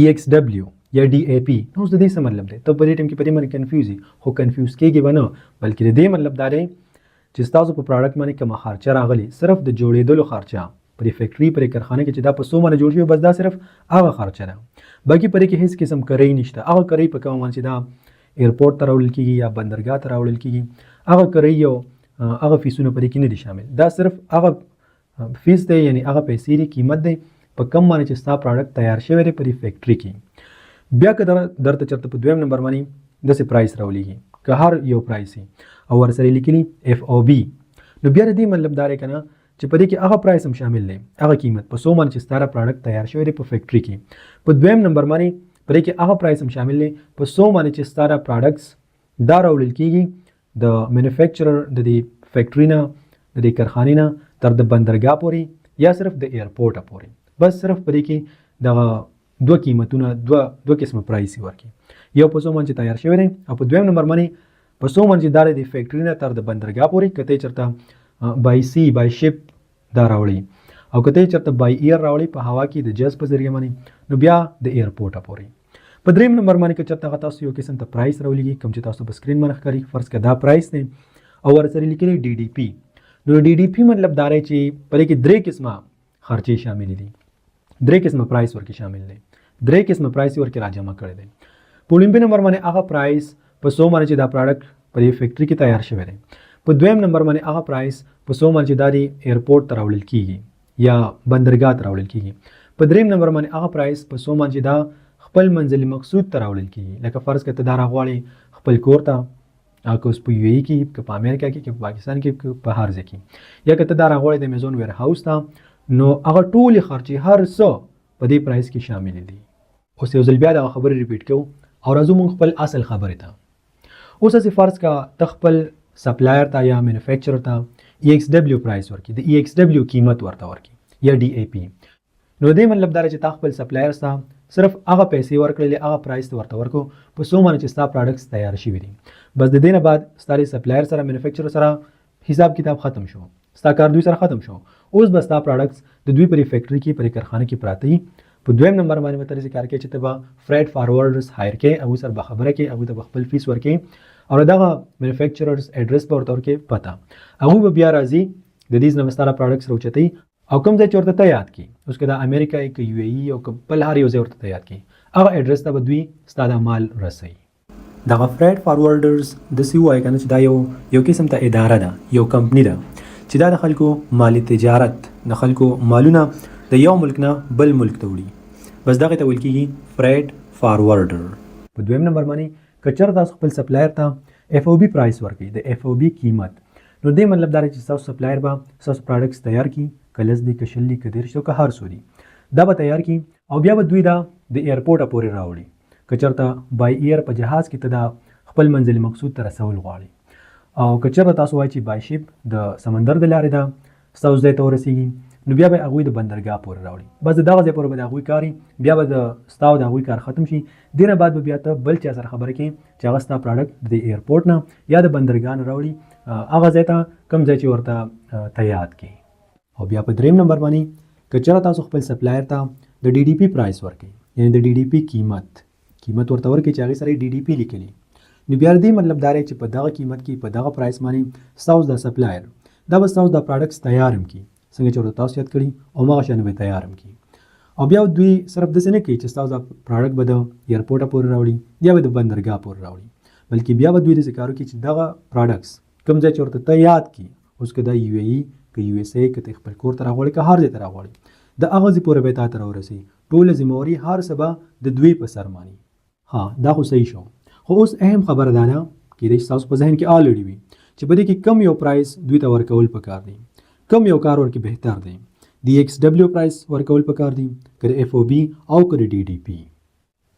EXW یا DAP نو د دې څه مطلب دی ته په دې ټیم کې په دې باندې کنفیوز خو کنفیوز کېږي ونه بلکې د دې مطلب دا دی چې تاسو په پروډکټ باندې کوم خرچه راغلي صرف د جوړېدلو خرچه پر فیکټري پر کارخانه کې چې دا په څو باندې جوړ شوی بس دا صرف هغه خرچه ده باقي پرې کې هیڅ قسم کرای نشته هغه کرای په کوم باندې دا ایرپورټ ته راوړل کېږي یا بندرګاه ته راوړل کېږي هغه کرای یو هغه فیسونه پرې کې نه دي شامل دا صرف هغه فیس دی یعنی هغه پیسې دی قیمت دی په کم باندې چې ستا پروډکټ تیار شوی دی پر فیکټري کې بیا که درته چېرته په دویم نمبر باندې داسې پرایس راولېږي که هر یو پرایس او ورسره لیکلي FOB نو بیا د دې مطلب دا دی که نه چې په دې کې هغه پرایس هم شامل دی هغه قیمت په څو باندې چې ستا پروډکټ تیار شوی دی په فیکټري کې په دویم نمبر باندې په دې کې هغه پرایس هم شامل دی په څو باندې چې ستا پروډکټس دا راوړل کېږي د مینوفیکچرر د دې فیکټري نه د دې کارخانې نه تر د بندرګاه پورې یا صرف د ایرپورټه پورې بس صرف په دې کې دغه دوه قیمتونه دوه قسمه پرایس ورکړي یو په څو باندې تیار شوی دی او په دویم نمبر باندې په څو باندې دا د فیکټري نه تر د بندرګاه پورې کته چېرته بای سی بای شپ دا راوړي او کته چېرته بای ایر راوړي په هوا کې د جز په ذریعه باندې نو بیا د ایرپورټه پورې په دریم نمبر باندې که چېرته تاسو یو قسم ته پرایس راولېږي کوم چې تاسو په سکرین باندې ښکاري فرض کړه دا پرایس دی او ورسره لیکلي DDP نو DDP مطلب دا دی چې په دې کې درې قسمه خرچې شامل دي درې قسمه پرایس ورکې شامل دی درې قسمه پرایس ورکې راجمع کړی دی په لومبي نمبر باندې هغه پرایس په څو باندې چې دا پروډکټ په دې فیکټري کې تیار شوی دی په دویم نمبر باندې هغه پرایس په څو باندې چې دا د ایرپورټ ته راوړل کېږي یا بندرګاه ته راوړل کېږي په دریم نمبر باندې هغه پرایس په څو باندې چې دا خپل منزل مقصود ته راوړل کېږي لکه فرض کړه ته دا راغواړې خپل کور ته که اوس په UAE کې که په امریکا کې که په پاکستان کې که په هر ځای کې یا که ته دا راغواړې د امیزون ویر هاوس ته نو هغه ټولې خرچې هر څه په دې پرایس کې شامل دي اوس یو ځل بیا دغه خبرې ریپیټ کوو او راځو موږ خپل اصل خبرې ته اوس هسې فرض کا ته خپل سپلایر ته یا مینوفیکچرر ته EXW پرایس ورکړي د EXW قیمت ورته ورکړي یا DAP نو دې مطلب دا چې تا خپل سپلایر ته صرف هغه پیسې ورکړلې هغه پرایس ته ورته ورکو په څو باندې چې ستا پروډکټس تیار شوي دي بس د دې نه بعد ستا سپلایر سره مینوفیکچرر سره حساب کتاب ختم شو ستا کار دوی سره ختم شو اوس بس ستا پروډکټس د دوی پرې فیکټري کې پرې کارخانه کې پراته دي په دویم نمبر باندې به ته کار کوي چې ته به فرید فارورډرز هایر کې او سره به خبره کې هغوی ته به خپل فیس ورکړي او دغه مینوفیکچررز ایډرس به ورته ورکړي پته هغوی به بیا راځي د دې نه به ستا پروډکټس راوچتوي او کوم ځای چې ورته ته یاد کړي اوس که د امریکا که UAE او که بل هر یو ځای ورته ته یاد کړي هغه ایډرس ته به دوی ستا دا مال رسوي دغه فرید فارورډرز داسې ووایي که نه چې دا یو قسم ته اداره ده یو کمپني ده چې دا د خلکو مالی تجارت د خلکو مالونه د یو ملک نه بل ملک ته وړي بس دغه ته ویل کېږي فرید فارورډر په دویم نمبر باندې که چېرته تاسو خپل سپلایر ته FOB پرایس ورکړي د FOB قیمت نو دې مطلب دا دی چې ستاسو سپلایر به ستاسو پروډکټس تیار کړي که لس دي که شل دي که دېرش دي که هر څو دي دا به تیار کړي او بیا به دوی دا د ایرپورټه پورې راوړي که چېرته بای ایر په جهاز کې ته دا خپل منزل مقصود ته رسول غواړي او که چېرته تاسو وایئ چې بای شپ د سمندر د لارې ده ستاسو ځای ته ورسېږي نو بیا به هغوی د بندرګاه پورې راوړي بس د دغه ځای پورې به د هغوی کاري بیا به د ستا او د هغوی کار ختم شي دې نه بعد به بیا ته بل چا سره خبره کوي چې هغه ستا پروډکټ د ایرپورټ نه یا د بندرګاه نه راوړي هغه ځای ته کوم ځای چې ورته ته یاد کړي او بیا په دریم نمبر باندې که چېرته تاسو خپل سپلایر ته د DDP پرایس ورکړي یعنې د DDP قیمت ورته ورکړي چې هغې سره DDP لیکلي نو بیا د دې مطلب دا دی چې په دغه قیمت کې په دغه پرایس باندې ستاسو د سپلایر دا به ستاسو د پروډکټس تیار هم کړي څنګه چې ورته تاسو یاد کړي او هغه شان به تیار هم کړي او بیا دوی صرف داسې نه کوي چې ستاسو د پروډکټ به د ایرپورټه پورې راوړي یا به د بندرګاه پورې راوړي بلکې بیا به دوی داسې کار وکړي چې دغه پروډکټس کوم ځای چې ورته ته یاد کړي اوس که دا UAE که USA که ته خپل کور ته راغواړي که هر ځای ته راغواړي د هغه ځای پورې به تا ته راورسوي ټوله ذمهواري هر څه به د دوی په سر ماني ها دا خو صحیح شو خو اوس اهم خبره دا ده کېدای شي تاسو په ذهن کې آلریډي وي چې په دې کې کم یو پرایس دوی ته ورکول پکار دی کم یو کار ورکې بهتر دی د EXW پرایس ورکول پکار دی که د FOB او که د DDP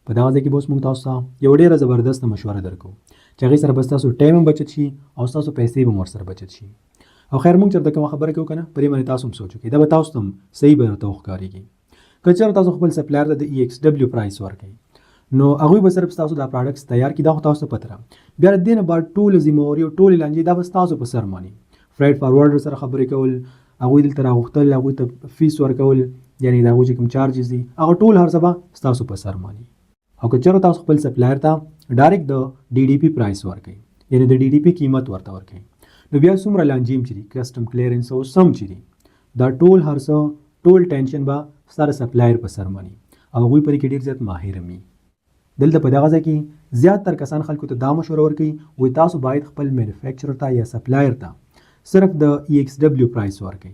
په دغه ځای کې به اوس موږ تاسو ته یو ډېره زبردسته مشوره درکو چې هغې سره به ستاسو ټایم هم بچت شي او ستاسو پیسې به هم ورسره بچت شي او خیر موږ چېرته کومه خبره کوو که نه په دې باندې تاسو هم سوچ وکړئ دا به تاسو ته هم صحیح به درته وښکارېږي که چېرته تاسو خپل سپلایر ته د EXW پرایس ورکړئ نو هغوی به صرف ستاسو دا پراډکټس تیار کړي، دا خو تاسو ته پته ده. بیا د دې نه بعد ټولې ذمهواري او ټولې لانجې دا به ستاسو په سر ماني. فرایډ فارورډر سره خبرې کول، هغوی دلته راغوښتل، هغوی ته فیس ورکول، یعنې د هغوی چې کوم چارجز دي هغه ټول هر څه به ستاسو په سر ماني. او که چېرته تاسو خپل سپلایر ته ډایرکټ د ډي ډي پي پرایس ورکوئ، یعنې د ډي ډي پي قیمت ورته ورکوئ، نو بیا څومره لانجې هم چې دي، کسټم کلیرنس او سم چې دي، دا ټول هر څه ټول ټینشن به ستا د سپلایر په سر ماني او هغوی پرې کې ډېر زیات ماهر هم وي. دلته په دغه ځای کې زیاتره کسان خلکو ته دا مشوره ورکوي وایي تاسو باید خپل مینوفیکچرر ته یا سپلایر ته صرف د ای ایکس ډبلیو پرایس ورکوئ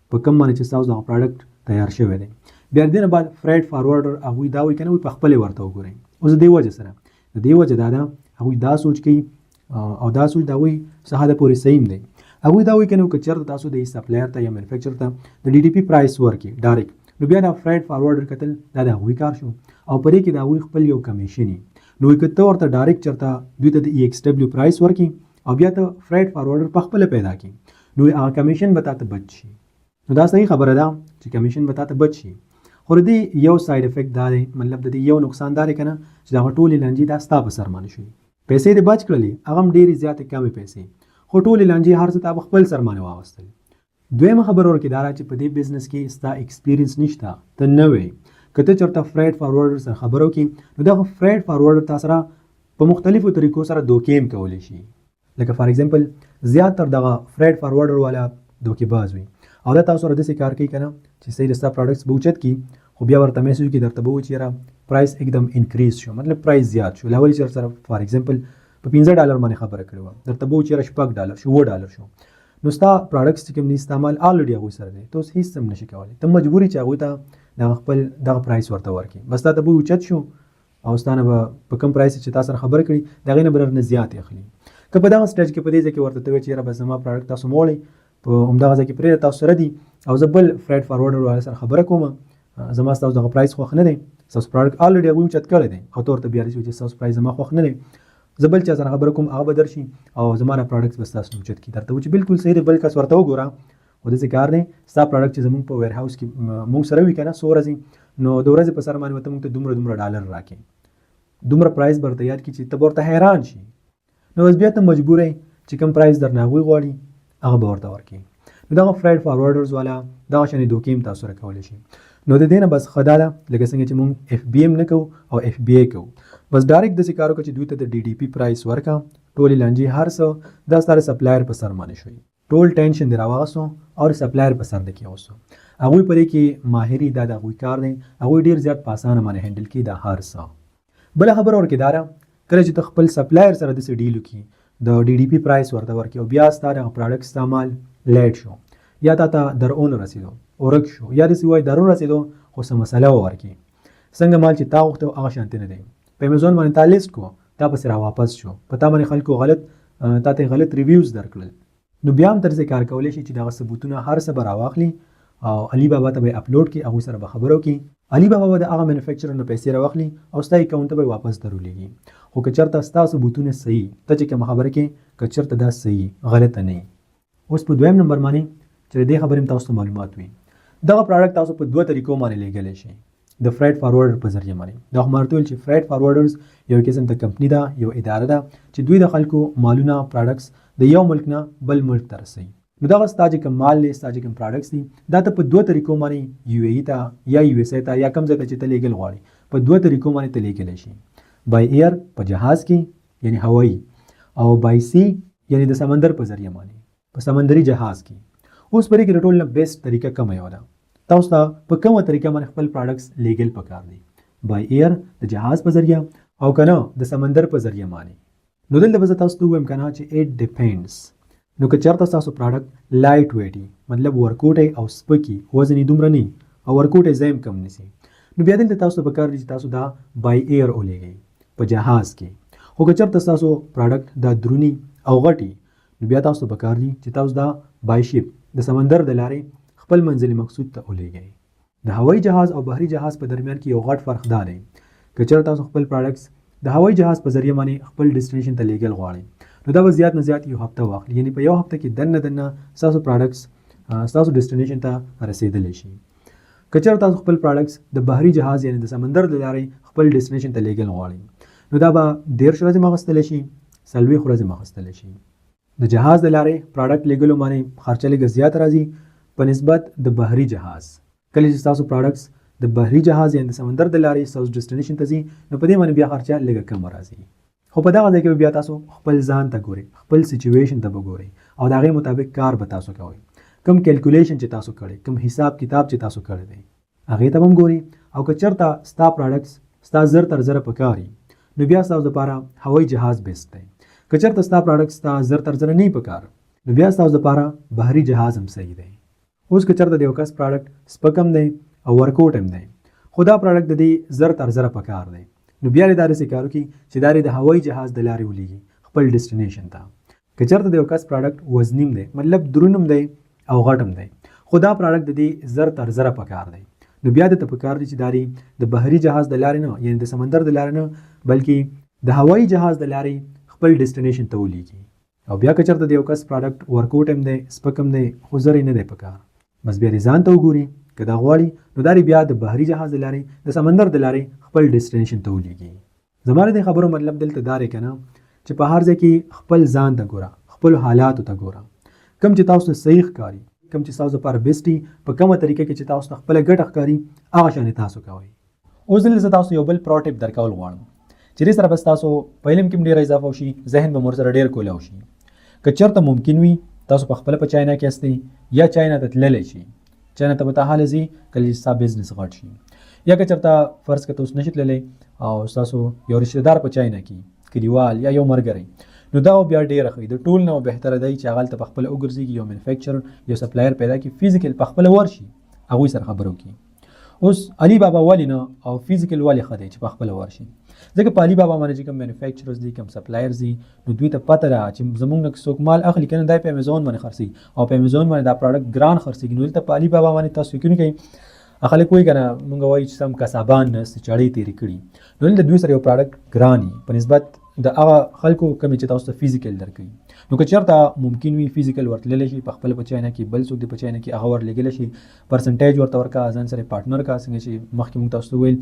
په کوم باندې چې ستاسو دغه پروډکټ تیار شوی دی. بیا د دې نه بعد فرایډ فارورډر هغوی دا وایي که نه وایي په خپلې ورته وګورئ. اوس د دې وجه سره د دې وجه دا ده هغوی دا سوچ کوي او دا سوچ د هغوی څه حده پورې صحیح هم دی. هغوی دا وایي که نه که چېرته تاسو د سپلایر ته یا مینوفیکچر ته د ډي ډي پي پرایس ورکړي ډایرکټ، نو بیا دا فرایډ فارورډر کتل دا د هغوی کار شو او پرې کې د هغوی خپل یو کمیشن وي. نو که ته ورته ډایرکټ چېرته دوی ته د ای ایکس ډبلیو پرایس ورکړي او بیا ته فرایډ فارورډر په خپله پیدا کړي، نو هغه کمیشن به تا ته بچ شي. نو دا صحیح خبره ده چې کمیشن به تا ته بچ شي، خو د دې یو ساید افیکټ دا دی، مطلب د دې یو نقصان دا دی که نه چې دغه ټولې لانجې دا ستا په سر باندې شوي. پیسې دې بچ کړلې، هغه هم ډېرې زیاتې کمې پیسې، خو ټولې لانجې هر څه تا په خپل سر باندې واغوستل. دویمه خبره ورکې دا ده چې په دې بزنس کې ستا ایکسپیرینس نشته، ته نوی. که ته چېرته فرایډ فارورډر سره خبره وکړي نو دغه فرایډ فارورډر تا سره په مختلفو طریقو سره دوکې هم کولی شي. لکه فار ایگزامپل زیاتر دغه فرایډ فارورډر والا دوکېباز وي او دا تاسو سره داسې کار کوي که نه چې صحیح د ستا پروډکټس به اوچت کړي، خو بیا ورته میسج وکړي درته به ووایي چې یاره پرایس एकदम انکریز شو، مطلب پرایس زیات شو. لاولې چې سره فار ایگزامپل په $15 باندې خبره کړې وه، درته به ووایي چې یاره $6 شو، $7 شو، نو ستا پروډکټس چې کوم دي ستا مال الریډي هغوی سره دی، ته اوس هېڅ هم نشي کولی، ته مجبور یې چې هغوی ته دغه خپل دغه پرایس ورته ورکړي. بس تا ته به اوچت شو او ستا نه به په کوم پرایس چې تا سره خبره کړي د هغې نه به درنه زیات اخلي. که په دغه سټیج کې په دې ځای کې ورته ته وایې چې یاره بس زما پروډکټ تاسو موړئ په همدغه ځای کې پرېږده تاسو سره دي او زه بل فرایډ فارورډر والا سره خبره کوم، زما ستاسو دغه پرایس خوښ نه دی، ستاسو پروډکټ الریډي هغوی اوچت کړی دی او ته ورته بیا داسې وایې چې ستاسو پرایس زما خوښ نه دی، زه بل چا سره خبره کوم هغه به درشي او زما دا پروډکټس به ستاسو اوچت کړي. درته وایي چې بالکل صحیح دی، بل کس ورته وګوره، خو داسې کار دی ستا پروډکټ چې زموږ په ویر هاوس کې موږ سره وي که نه څو ورځې، نو د ورځې په سر باندې به ته موږ ته دومره ډالر راکړې، دومره پرایس به ورته یاد کړي چې ته به ورته حیران شي. نو اوس بیا ته مجبور یې چې کوم پرایس درنه هغوی غواړي هغه به ورته ورکړي. نو دغه فرایډ فارورډرز والا دغه شانې دوکې هم تاسو سره کولی شي. نو د دې نه بس ښه دا ده لکه څنګه چې موږ اف بی ایم نه کوو او اف بی ای کوو، بس ډایرکټ داسې کار وکړه چې دوی ته د ډي ډي پي پرایس ورکړه، ټولې لانجې هر څه دا ستا د سپلایر په سر باندې شوي، ټول ټینشن دې راواغستو او د سپلایر په سر دې کېوستو. هغوی په دې کې ماهري، دا د هغوی کار دی، هغوی ډېر زیات په اسانه باندې هینډل کړي دا هر څه. بله خبره ورکې دا ده کله چې ته خپل سپلایر سره داسې ډیل وکړي د ډي ډي پي پرایس ورته ورکړي او بیا ستا دغه پروډکټ ستا مال لیټ شو یا تا ته در اون رسېدو ورک شو یا داسې وایي در اون رسېدو خو څه مسله وورکړي، څنګه مال چې تا غوښته هغه شانتې نه دی، په امیزون باندې تا لیست کو تا پسې راواپس شو، په تا باندې خلکو تا ته غلط ریویوز درکړل، نو بیا هم تر دې کار کولی شي چې دغه ثبوتونه هر څه به راواخلي او علي بابا ته به یې اپلوډ کړي، هغوی سره به خبرې وکړي، علي بابا به د هغه مینوفیکچرر نه پیسې راواخلي او ستا اکاونټ ته به یې واپس درولېږي. خو که چېرته ستا ثبوتونه صحیح، ته چې کومه خبره کوې که چېرته دا صحیح غلطه نه وي. اوس په دویم نمبر باندې چې د دې خبرې هم تاسو ته معلومات وي، دغه پروډکټ تاسو په 2 طریقو باندې لیږلی شئ، د فرایډ فارورډر په ذریعه باندې. دا خو ما ورته ویل چې فرایډ فارورډرز یو قسم د کمپني ده، یو اداره ده چې دوی د خلکو مالونه پروډکټس د یو ملک نه بل ملک ته رسوي. نو دغه ستا چې کوم مال دی، ستا چې کوم پروډکټس دي، دا ته په 2 طریقو باندې یو ای ته یا یو اس ای ته یا کوم ځای ته چې ته لیږل غواړې په 2 طریقو باندې ته لیږلی شي، بای ایر په جهاز کې یعنی هوایي او بای سی یعنی د سمندر په ذریعه باندې په سمندري جهاز کې. اوس پرې کې د ټول نه بیسټ طریقه کومه یو ده؟ تاسو ته په کومه طریقه باندې خپل پروډکټس لیږل پکار دي؟ بای ایر د جهاز په ذریعه او که نه د سمندر په ذریعه باندې. نو دلته به زه تاسو ته ووایم که نه چې اټ ډیپینډس. نو که چېرته ستاسو پروډکټ لایټ ویټ وي، مطلب ورکوټی او سپکي، وزن یې دومره نه او ورکوټی ځای هم کم نیسي، نو بیا دلته تاسو ته پکار دي چې تاسو دا بای ایر ولیږئ په جهاز کې. خو که چېرته ستاسو پروډکټ دا دروني او غټي، نو بیا تاسو ته پکار دي چې تاسو دا بای شپ د سمندر د لارې خپل منزلي مقصود ته ولیږئ. د هوایي جهاز او بحري جهاز په درمیان کې یو غټ فرق دا دی، که چېرته تاسو خپل پروډکټس د هوایي جهاز په ذریعه باندې خپل ډیسټینیشن ته لیږل غواړئ، نو دا به زیات نه زیات یو هفته واخلي، یعنی په یو هفته کې دننه ستاسو پروډکټس ستاسو ډیسټینیشن ته رسېدلی شي. که چېرته تاسو خپل پروډکټس د بحري جهاز یعنې د سمندر د لارې خپل ډیسټینیشن ته لیږل غواړئ نو دا به 13 ورځې مغستلی شي 40 ورځې مغستلی شي د جهاز د لارې پروډکټ لیږلو باندې خرچه لږه زیات راځي په نسبت د بحري جهاز کله چې تاسو پروډکټس د بحري جهاز یعنې د سمندر د لارې ساوث ډیسټینیشن ته ځي نو په دې باندې بیا خرچه لږه کم راځي خو په دغه ځای کې بیا تاسو خپل ځان ته ګورئ خپل سچویشن ته به ګورئ او د هغې مطابق کار به تاسو کوئ کم کیلکولیشن چې تاسو کړی کم حساب کتاب چې تاسو کړی دی هغې ته به هم ګورئ او که چېرته ستا پروډکټس ستا زر تر زره پکار نو بیا ستاسو دپاره هوایي جهاز بیسټ دی که چېرته ستا پروډکټ ستا زر تر زره نه پکار نو بیا ستاسو دپاره بحري جهاز هم صحیح دی اوس که چېرته د یو کس پروډکټ سپک هم دی او ورکوټ هم دی خو دا پروډکټ د دې زر تر زره پکار دی نو بیا یې دا داسې کار وکړي چې دا د هوایي جهاز د لارې ولیږي خپل ډیسټینیشن ته که چېرته د یو کس پروډکټ وزنیم دی مطلب دروند هم دی او غټ هم دی خو دا پروډکټ د دې زر تر زره پکار دی نو بیا دته پکار دی چې دا د بحري جهاز د لارې نه یعنې د سمندر د لارې نه بلکې د هوایي جهاز د لارې خپل ډیسټینیشن ته ولیږي او بیا که چېرته د یو کس پروډکټ ورکوټ هم دی سپک هم دی خو زر یې نه دی پکار بس بیا دې ځان ته وګوري که دا غواړي نو دا بیا د بحري جهاز د لارې د سمندر د لارې خپل ډیسټینیشن ته ولیږي زما د خبرو مطلب دلته دا دی که نه چې په هر ځای کې خپل ځان ته ګوره خپلو حالاتو ته ګوره کم چې تاسو ته صحیح ښکاري کم چې تاسو لپاره بیسټ وي په کومه طریقه کې چې تاسو ته خپله ګټه ښکاري هغه شانې تاسو کوئ اوس دلته زه تاسو یو بل پرو ټپ درکول غواړم چې دې سره بس تاسو په علم کې هم ډېره اضافه وشي ذهن به مو ورسره ډېر کولی وشي که چېرته ممکن وي تاسو په خپله په چاینا کې هستئ یا چاینا ته تللی شي چاینا ته به تاحاله ځي کله چې ستا بزنس غټ شي یا که چېرته فرض که ته اوس نشي تللی او ستاسو یو رشتهدار په چاینا کې کلیوال یا یو ملګری نو دا بیا ډېره ښه د ټول نه بهتره دی چې هغه هلته په خپله وګرځېږي یو مینوفیکچر یو سپلایر پیدا کړي فزیکل په خپله ورشي هغوی سره خبرې وکړي اوس علي بابا ولې نه او فزیکل ولې ښه دی چې په خپله ورشي ځکه په علي بابا باندې چې کوم مینوفیکچرز دي کوم سپلایرز دي نو دوی ته پته ده چې زموږ نه څوک مال اخلي که نه دی په امیزون باندې خرڅېږي او په امیزون باندې دا پروډکټ ګران خرڅېږي نو دلته په علي بابا باندې تاسو یقین کوئ خلک وایي که نه مونږ وایي چې سم کسابان نست چړې تېرې کړي نو دلته دوی سره یو پروډکټ ګران وي په نسبت د هغه خلکو کومې چې تاسو ته فزیکل درکوي نو که چېرته ممکن وي فزیکل ورتللی شي په خپله په چاینا کې بل څوک دی په چاینا کې هغه ورلېږلی شي پرسنټیج ورته ورکړه ځان سره پارټنر کا څنګه چې مخکې مونږ تاسو ته ویل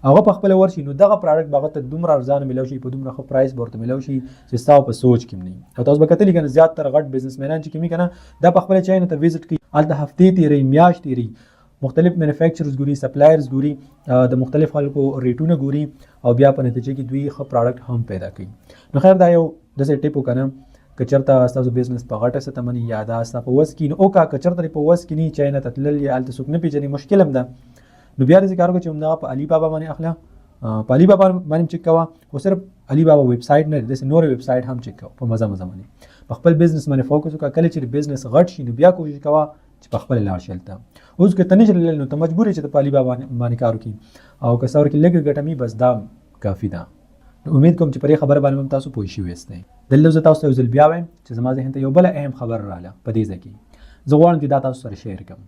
هغه په خپله ورشي نو دغه پروډکټ به هغه ته دومره ارزانه میلاو شي په دومره ښه پرایس به ورته میلاو شي چې ستا په سوچ کې هم نه او تاسو به کتلي که نه زیاتره غټ بزنسمینان چې کوي که نه دا په خپله چاینا ته وزټ کوي هلته هفتې تېروي میاشت تېروي مختلف مینوفیکچرز ګوري سپلایرز ګوري د مختلف خلکو ریټونه ګوري او بیا په نتیجه کې دوی ښه پروډکټ هم پیدا کوي نو خیر دا یو داسې ټیپ وکنه که چېرته ستاسو بزنس په غټه سطح باندې یا دا ستا په وس کې نو وکړه که چېرته په وس کې نه چاینا ته تلل یا هلته څوک نه پېژني مشکل هم ده نو بیا داسې کار وکړه چې همدغه په علي بابا باندې اخله په علي بابا باندې چک کوه خو صرف علي بابا ویب سایټ نه داسې نورې ویب سایټ هم چک کوه په مزه باندې په خپل بزنس باندې فوکس وکړه کله چې بزنس غټ شي نو بیا کوشش کوه چې په خپله لاړ شي هلته اوس که ته نشې تللی نو ته مجبور یې چې ته په علي بابا باندې کار وکړي او که څه ورکې لږه ګټه مي بس دا کافي ده نو امید کوم چې په دې خبره باندې هم تاسو پوه شوي یاستئ دلته زه تاسو ته یو ځل بیا وایم چې زما ذهن ته یو بله اهم خبر راغله په دې ځای کې زه غواړم چې دا تاسو سره شیر کړم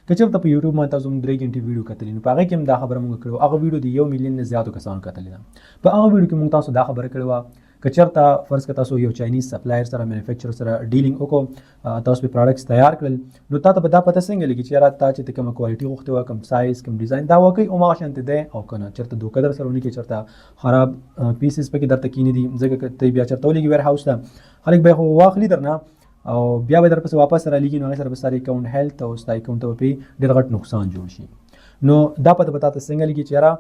که چېرته په یوټیوب باندې تاسو موږ 3 غنټې ویډیو کتلې نو په هغې کې هم دا خبره موږ کړې وه هغه ویډیو د 1 میلیون نه زیاتو کسانو کتلې ده په هغه ویډیو کې موږ تاسو دا خبره کړې وه که چېرته فرض که تاسو یو چاینیز سپلایر سره مینوفیکچر سره ډیلینګ وکړو تاسو پرې پروډکټس تیار کړل نو تا ته به دا پته څنګه لګي چې یاره تا چې ته کومه کوالټي غوښتې وه کوم سایز کوم ډیزاین دا وکړئ هماغه شانتې دی او که نه چېرته دوکه در سره ونه کړي چېرته خراب پیسز پکې درته کینې دي ځکه که ته بیا چېرته ولېږي ویر هاوس ته خلک به یې خو واخلي در نه او بیا به در پسې واپس رالېږي نو هغې سره به ستا اکاونټ هیلث او ستا اکاونټ ته به پې ډېر غټ نقصان جوړ شي نو دا پته به تا ته څنګه لګي چې یاره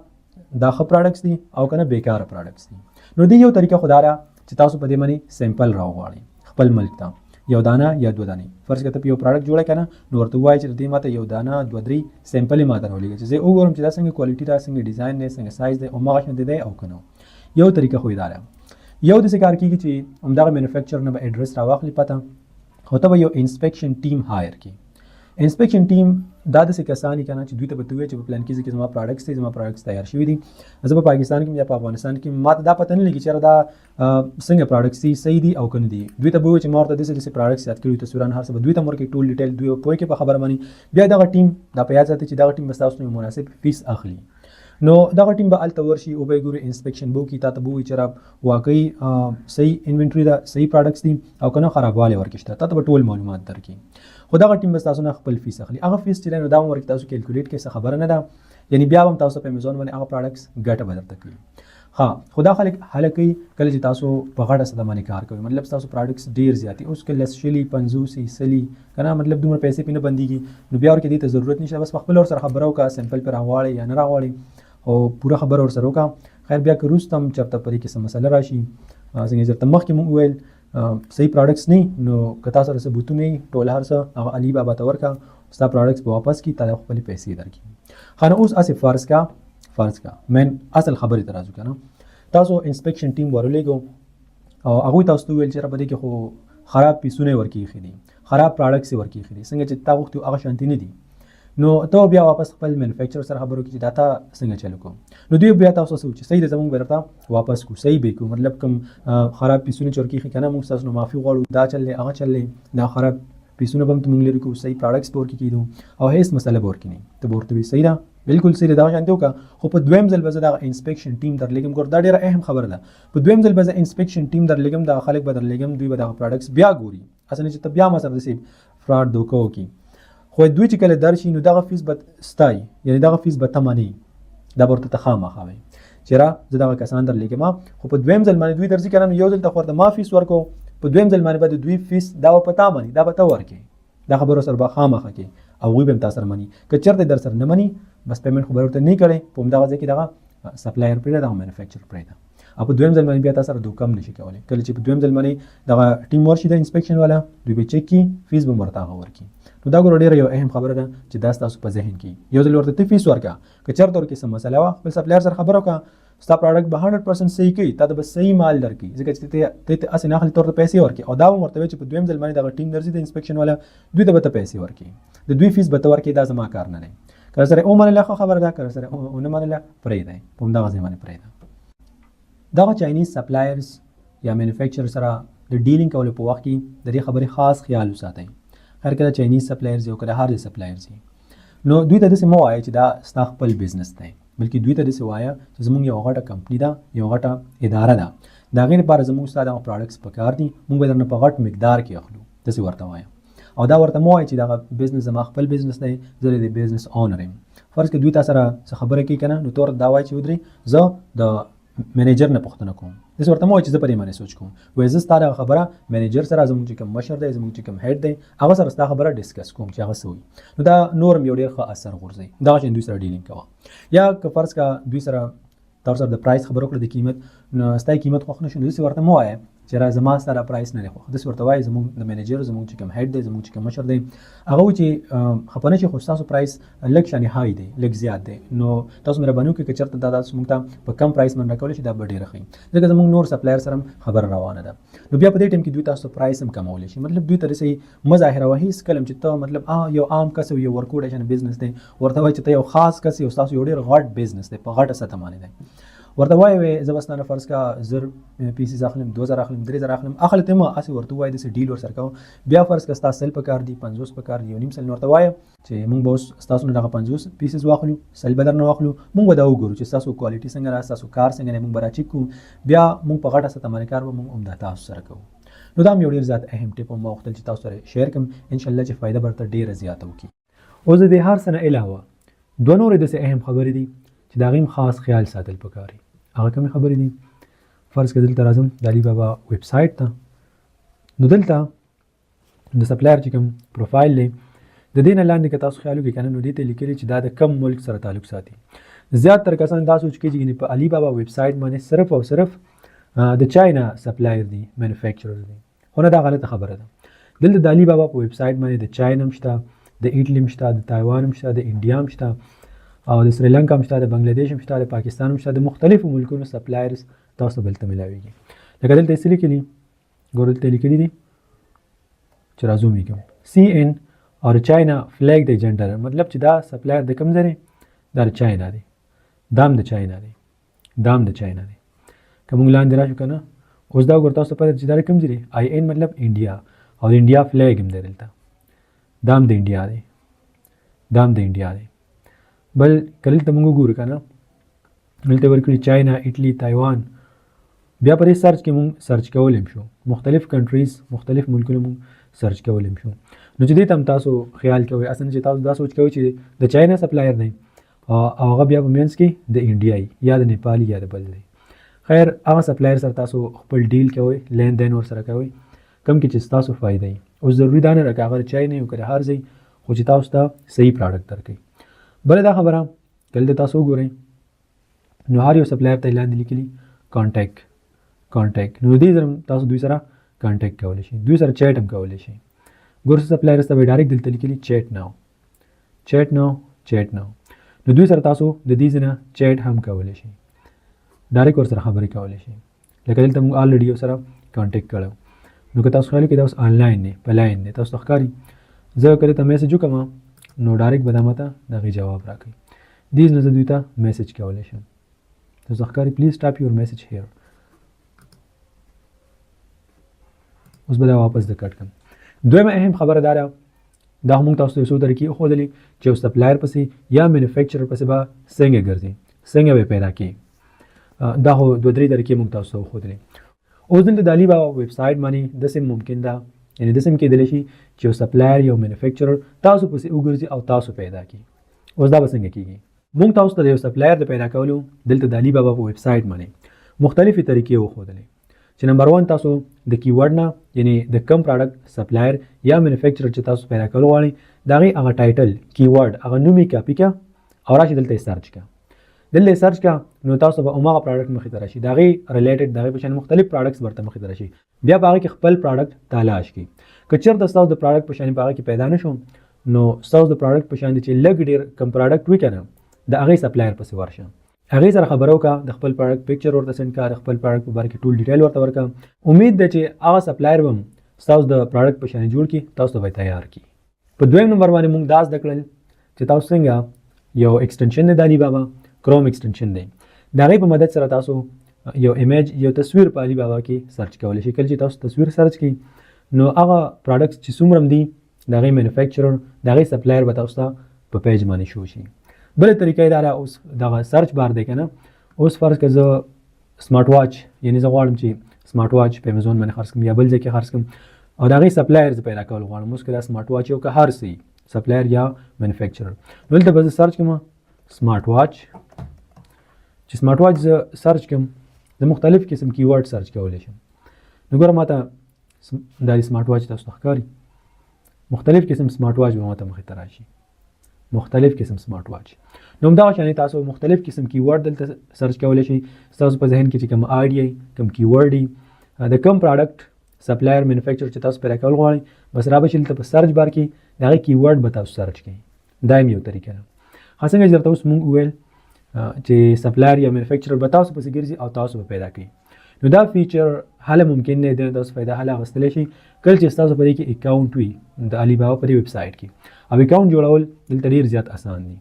دا ښه پروډکټس دي او که نه بېکاره پروډکټس دي نو دې یو طریقه خو دا ده چې تاسو په دې باندې سیمپل راوغواړئ خپل ملک ته یو دانه یا 2 دانې فرض کړه ته یو پروډکټ جوړه که نه نو ورته ووایي چې دې ماته یو دانه 2-3 سیمپل یې ماته راولېږه چې زه وګورم چې دا څنګه کوالټي ده څنګه ډیزاین دی څنګه سایز دی هماغه شانتې دی او که نه یو طریقه خو یې دا ده یو داسې کار کېږي چې همدغه مینوفیکچر نه به ایډرس راواخلي پته خو ته به یو انسپیکشن ټیم هایر کړي انسپیکشن ټیم دا داسې کسان دي که نه چې دوی ته به ته ووایي چې په پلان کې زما پروډکټس دي زما پروډکټس تیار شوي دي زه په پاکستان کې یا په افغانستان کې ما ته دا پته نه لګي چې یاره دا څنګه پروډکټس دي صحیح دي او که نه دي دوی ته به ووایي چې ما ورته داسې داسې پروډکټس یاد کړي تصویران هر څه به دوی ته ورکړي ټول ډیټیل دوی به پوه کړي په خبره باندې بیا دغه ټیم دا په یاد ساتي چې دغه ټیم به ستاسو نه مناسب فیس اخلي نو دغه ټیم به الته ورشي او به ګوري انسپیکشن بو کی تا ته بو چې واقعي صحیح انوینټری دا صحیح پروډکټس دي او کنه خرابواله ورکشته تا ته ټول معلومات درکې. خو دغه ټیم به تاسو نه خپل فیس اخلي. هغه فیس چې نو دا ورکې تاسو کیلکولیټ کې څه خبره نه ده، یعنی بیا هم تاسو په امیزون باندې هغه پروډکټس ګټه بدل تکړي. ها خدا خلک کوي کله چې تاسو په غټه سده باندې کار کوي، مطلب تاسو پروډکټس ډیر زیاتی اوس کې لس شلی 50 سلی کنه مطلب دومره پیسې پینې بنديږي، نو بیا ورکې دې ته ضرورت نشته، بس خپل ور سره خبرو کا سیمپل پر راوړی یا نه راوړی او پورا خبر ور سره وکا. خیر بیا که روستم چرته پرې کې سم مسله راشي څنګه چې مخکې مونږ ویل صحیح پروډکټس نه نو کتا سره ثبوتونه ټول هر څه هغه علي بابا ته ورکا، ستا پروډکټس په واپس کی تعالی خپل پیسې درکې. خانه اوس اسې فرض کا من اصل خبرې ترازو کنه تاسو انسپیکشن ټیم ورولېګو او هغه تاسو ته ویل چې را بده کې خو خراب پیسونه ورکی خېدي، خراب پروډکټس ورکی خېدي، څنګه چې تا وخت هغه شانتي نه دي، نو ته بیا واپس خپل مینوفیکچرر سره خبرو کې چې داتا څنګه چلو کوم، نو دوی بیا تاسو سوچ صحیح د زمونږ برته واپس کو صحیح به کو، مطلب کوم خراب پیسونه چورکی خې کنه موږ تاسو نو معافي غواړو، دا چلې هغه چلې دا خراب پیسونه به موږ لري کو صحیح پروډکټس پور کې کیدو او هیڅ مسله پور کې نه ته ورته وی صحیح ده بالکل صحیح دا شانتي وکا. خو په دویم ځل به دا انسپیکشن ټیم در لګم ګور دا ډیره اهم خبره ده، په دویم ځل به انسپیکشن ټیم در لګم دا خلک به در لګم دوی به دا پروډکټس بیا ګوري اسنه چې ته بیا ما سره دسی فراډ دوکو کی، خو دوی چې کله درشي نو دغه فیس به ستای یعنی دغه فیس به تمانی دا ورته تخامه خوي چیرې زه دغه کسان در لګم. خو په دویم ځل باندې دوی درځي کنه یو ځل ته خورته ما فیس ورکو، په دویم ځل باندې به دوی فیس دا پتا مانی دا به تا ورکي، دا خبره سره به خامخه کی او وی به تاسو سره منی که چرته در سره نه منی بس پیمنٹ خو ورته نه کړي په همدغه ځای کې دغه سپلایر پرې دا مینوفیکچر پرې دا او په دویم ځل باندې بیا تاسو سره دوکم نشي کولای. کله چې په دویم ځل باندې دغه ټیم ورشي د انسپیکشن والا دوی به چک کی فیس به مرتاغه ورکی. نو دا ګور ډیره یو اهم خبره ده چې دا تاسو په ذهن کې یو ځل ورته فیس ورکا که چرته ورکې سم مسله وا خپل سپلایر سره خبرو کا ستا پروډکټ به 100% صحیح کوي تا د صحیح مال درکې ځکه چې ته اسې نه خلی تور ته پیسې ورکې او دا ورته چې په دویم ځل باندې دغه ټیم درځي د انسپیکشن والا دوی ته به پیسې ورکې د دوی فیس به ته ورکې دا زما کار نه دی. کله سره او منله خبره ده کله سره او نه منله پرې دی په همدغه ځای باندې پرې ده. دغه چاینیز سپلایرز یا مینوفیکچرر سره د ډیلینګ کولو په وخت کې د دې خبرې خاص خیال وساتئ. هر کله چاینیز سپلایرز یو کله هر سپلایرز نو دوی ته داسې مو وایي چې دا ستا خپل بزنس دی، بلکې دوی ته داسې وایه چې زموږ یو غټه کمپني ده یو غټه اداره ده د هغې لپاره زموږ ستا دغه پروډکټس پکار دي موږ به درنه په غټ مقدار کې اخلو داسې ورته وایه او دا ورته مو وایي چې دغه بزنس زما خپل بزنس دی زه د بزنس اونر یم. فرض کړه دوی تا سره څه خبره کوي کنه نو تور دا وایي چې ودرې زه د منیجر نه پوښتنه کوم داسې ورته مو وایي چې زه په دې باندې سوچ کوم وایي زه ستا دغه خبره منیجر سره زموږ چې کوم مشر دی زموږ چې کوم هیډ دی هغه سره ستا خبره ډسکس کوم چې هغه څه وایي نو دا نورم یو ډېر ښه اثر غورځوي دغه شان دوی سره ډیلینګ کوه. یا که فرض کړه دوی سره تاسو سره د پرایس خبرو کړه د قیمت نو ستای قیمت خوښ نشو نو داسې ورته مو وایه چې را زما سره پرایس نه دی خوښ داسې ورته وایي زموږ د منیجر زموږ چې کوم هیډ دی زموږ چې کوم مشر دی هغه وایي چې خفه نه شي خو ستاسو پرایس لږ شانې های دی لږ زیات دی نو تاسو مهرباني وکړئ که چېرته دا تاسو موږ ته په کم پرایس باندې راکولی شي دا به ډېره ښه ځکه زموږ نور سپلایر سره هم خبره روانه ده. نو بیا په دې ټایم کې دوی تاسو پرایس هم کمولی شي مطلب دوی ته داسې مه ظاهروه هېڅ کله چې ته مطلب یو عام کس یو ورکوډی شان بزنس دی ورته وایي چې ته یو خاص کس یو ستاسو یو ډېر غټ بزنس دی په غټه سطح باندې دی ورته وایي زه بس نه فرض کا 1000 پیسز اخلم 2000 اخلم 3000 اخلم اخلې ته ما اسې ورته وایي داسې ډیل ورسره کوم بیا فرض کا ستا سل پکار دی 50 پکار دی یو نیم سل ورته وایي چې موږ به اوس ستاسو نه دغه 50 پیسز واخلو سل به درنه واخلو موږ به دا وګورو چې ستاسو کوالټي څنګه ده ستاسو کار څنګه دی موږ به راچیک کوو بیا موږ په غټه سطح باندې کار به موږ همدا تاسو سره کوو. نو دا هم یو ډېر زیات اهم ټیپ هم وغوښتل چې تاسو سره شیر کړم انشاءالله چې فایده به درته ډېره زیاته وکړي. اوس د دې هر څه نه علاوه دوه نورې داسې اهم خبرې دي چې د هغې هم خاص خیال ساتل پکار دي. هغه کومې خبرې دي فرض کړه دلته راځم د علي بابا ویب سایټ ته نو دلته د سپلایر چې کوم پروفایل دی د دې نه لاندې که تاسو خیال وکړئ که نه نو دې ته لیکلي چې دا د کم ملک سره تعلق ساتي. زیاتره کسان دا سوچ کوي چې په علي بابا ویب سایټ باندې صرف او صرف د چاینا سپلایر دی مینوفیکچرر دی خو نه دا غلطه خبره ده. دلته د علي بابا په ویب سایټ باندې د چاینا هم شته د ایټلي هم شته د تایوان هم شته د انډیا هم شته او د سریلانکا هم شته د بنګلادیش هم شته د پاکستان هم شته د مختلفو ملکونو سپلایرز تاسو بل ته ملاویږي. لکه دلته یې څه لیکلي ګورو دلته لیکلي دي چې راځو مې کوم CN اور چاینا فلیګ د جنډر مطلب چې دا سپلایر د کوم ځای دی دا د چاینا دی دام د چاینا دی دام د چاینا دی که موږ لاندې راشو که نه اوس دا ګور تاسو پته چې دا کوم ځای دی IN مطلب انډیا او د انډیا فلیګ هم دی دلته دام د انډیا دی دام د انډیا دی بل کله ته موږ ګورو که نه دلته ورکړي چاینا، ایټلی، تایوان. بیا په دې سرچ کې مونږ سرچ کولی شو مختلف کنټریز، مختلف ملکونه مونږ سرچ کولی شو. نو چې دې ته هم تاسو خیال کوئ، اصلا چې تاسو دا سوچ کوئ چې د چاینا سپلایر دی او هغه بیا په منځ کې د انډیایي یا د نیپالي یا د بل دی. خیر هغه سپلایر سره تاسو خپل ډیل کوئ، لین دین ورسره کوئ کم کې چې ستاسو فایده وي. اوس ضروري دا نه ده که هغه د چای نه وي که د هر ځای، خو چې تاسو ته صحیح پراډکټ درکوي. بله دا خبره که دلته تاسو وګورئ نو هر یو سپلایر ته یې لاندې لیکلي کانټیکټ. نو دې سره تاسو دوی سره کانټیکټ کولی شئ، دوی سره چیټ هم کولی شئ. ګورس سپلایرز ته به ډایرکټ دلته لیکلي چیټ ناو. نو دوی سره تاسو د دې ځای نه چیټ هم کولی شئ، ډایرکټ ورسره خبرې کولی شئ. لکه دلته موږ الریډي یو سره کانټیکټ کړی، نو که تاسو خیال وکړئ دا اوس آنلاین دی، په لاین دی، تاسو ته ښکاري زه که دې ته میسج وکړم نو ډایرکټ به دا ماته د هغې جواب راکوي. دې نه زه دوی ته میسج کولی شم. تاسو ته ښکاري پلیز ټاپ یور میسج هیر. اوس به دا واپس د کټ کړم. دویمه اهم خبره دا ده، دا هم موږ تاسو ته یو څو طریقې وښودلې چې یو سپلایر پسې یا مینوفیکچرر پسې به څنګه ګرځي، څنګه به پیدا کړي. دا خو دوه درې طریقې موږ تاسو ته وښودلې. اوس دلته د علي بابا ویب سایټ باندې داسې ممکن ده، یعنې داسې هم کېدلی شي چې یو سپلایر یو مینوفیکچرر تاسو پسې وګرځي او تاسو پیدا کړي. اوس دا به څنګه کېږي؟ موږ تاسو ته د یو سپلایر د پیدا کولو دلته د علي بابا په ویب سایټ باندې مختلفې طریقې وښودلې چې نمبر 1 تاسو د کیورډ نه، یعنی د کم پروډکټ سپلایر یا مینوفیکچرر چې تاسو پیدا کول غواړئ د هغې هغه ټایټل کیورډ هغه نوم یې کاپي کړه او راشي دلته یې سرچ کړه. دلته یې سرچ کړه نو تاسو به هماغه پروډکټ مخې ته راشي، د هغې ریلیټډ د هغې په شان مختلف پروډکټس ورته مخې ته راشي. بیا په هغې کې خپل پروډکټ تلاش کړئ. که چېرته ستاسو د پروډکټ په شان په هغه کې پیدا نه شو نو ستاسو د پروډکټ په شان چې لږ ډېر کم پروډکټ وي که نه، د هغې سپلایر پسې ورشه، هغې سره خبره وکړه، د خپل پروډکټ پکچر ورته سینډ کړه، د خپل پروډکټ په باره کې ټول ډیټیل ورته ورکړه. امید ده چې هغه سپلایر به هم ستاسو د پروډکټ په شان جوړ کړي، تاسو ته به یې تیار کړي. په دویم نمبر باندې موږ دا زده کړل چې تاسو څنګه یو ایکسټنشن دی د علي بابا، کروم ایکسټنشن دی، د هغې په مدد سره تاسو یو ایمیج، یو تصویر په علي بابا کې سرچ کولی شئ. کله چې تاسو تصویر سرچ کړئ نو هغه پروډکټس چې څومره هم دي د هغې مینوفیکچرر، د هغې سپلایر به تاسو ته په پیج باندې شو شي. بله طریقه یې دا ده، اوس دغه سرچ بار دی که نه، اوس فرض که زه سمارټ واچ، یعنې زه غواړم چې سمارټ واچ په امیزون باندې خرڅ کړم یا بل ځای کې خرڅ کړم او د هغې سپلایر زه پیدا کول غواړم. اوس که دا سمارټ واچ یو که هر څه سپلایر یا مینوفیکچرر، نو دلته به زه سرچ کړم سمارټ واچ. چې سمارټ واچ زه سرچ کړم زه مختلف قسم کیورډ سرچ کولی شم. نو ګوره ماته دا سمارټ واچ تاسو ته ښکاري، مختلف قسم سمارټ واچ به ماته مخې ته راشي، مختلف قسم سمارټ واچ. نو همدغه شانې تاسو مختلف قسم کیورډ دلته سرچ کولی شئ. ستاسو په ذهن کې چې کوم آیډیا وي، کوم کیورډ وي، د کوم پروډکټ سپلایر مینوفیکچر چې تاسو پیدا کول غواړئ، بس را به شي دلته په سرچ بار کې د هغې کیورډ به تاسو سرچ کړئ. دا هم یو طریقه ده. څنګه چې درته اوس موږ وویل چې سپلایر یا مینوفیکچرر به تاسو پسې ګرځي او تاسو به پیدا کړئ. نو دا فیچر هله ممکن دی، د تاسو فایده هله اخیستلی شئ کله چې ستاسو په دې کې اکاونټ وي د علي بابا په دې ویب سایټ کې. او اکاونټ جوړول دلته ډېر زیات اسان دي.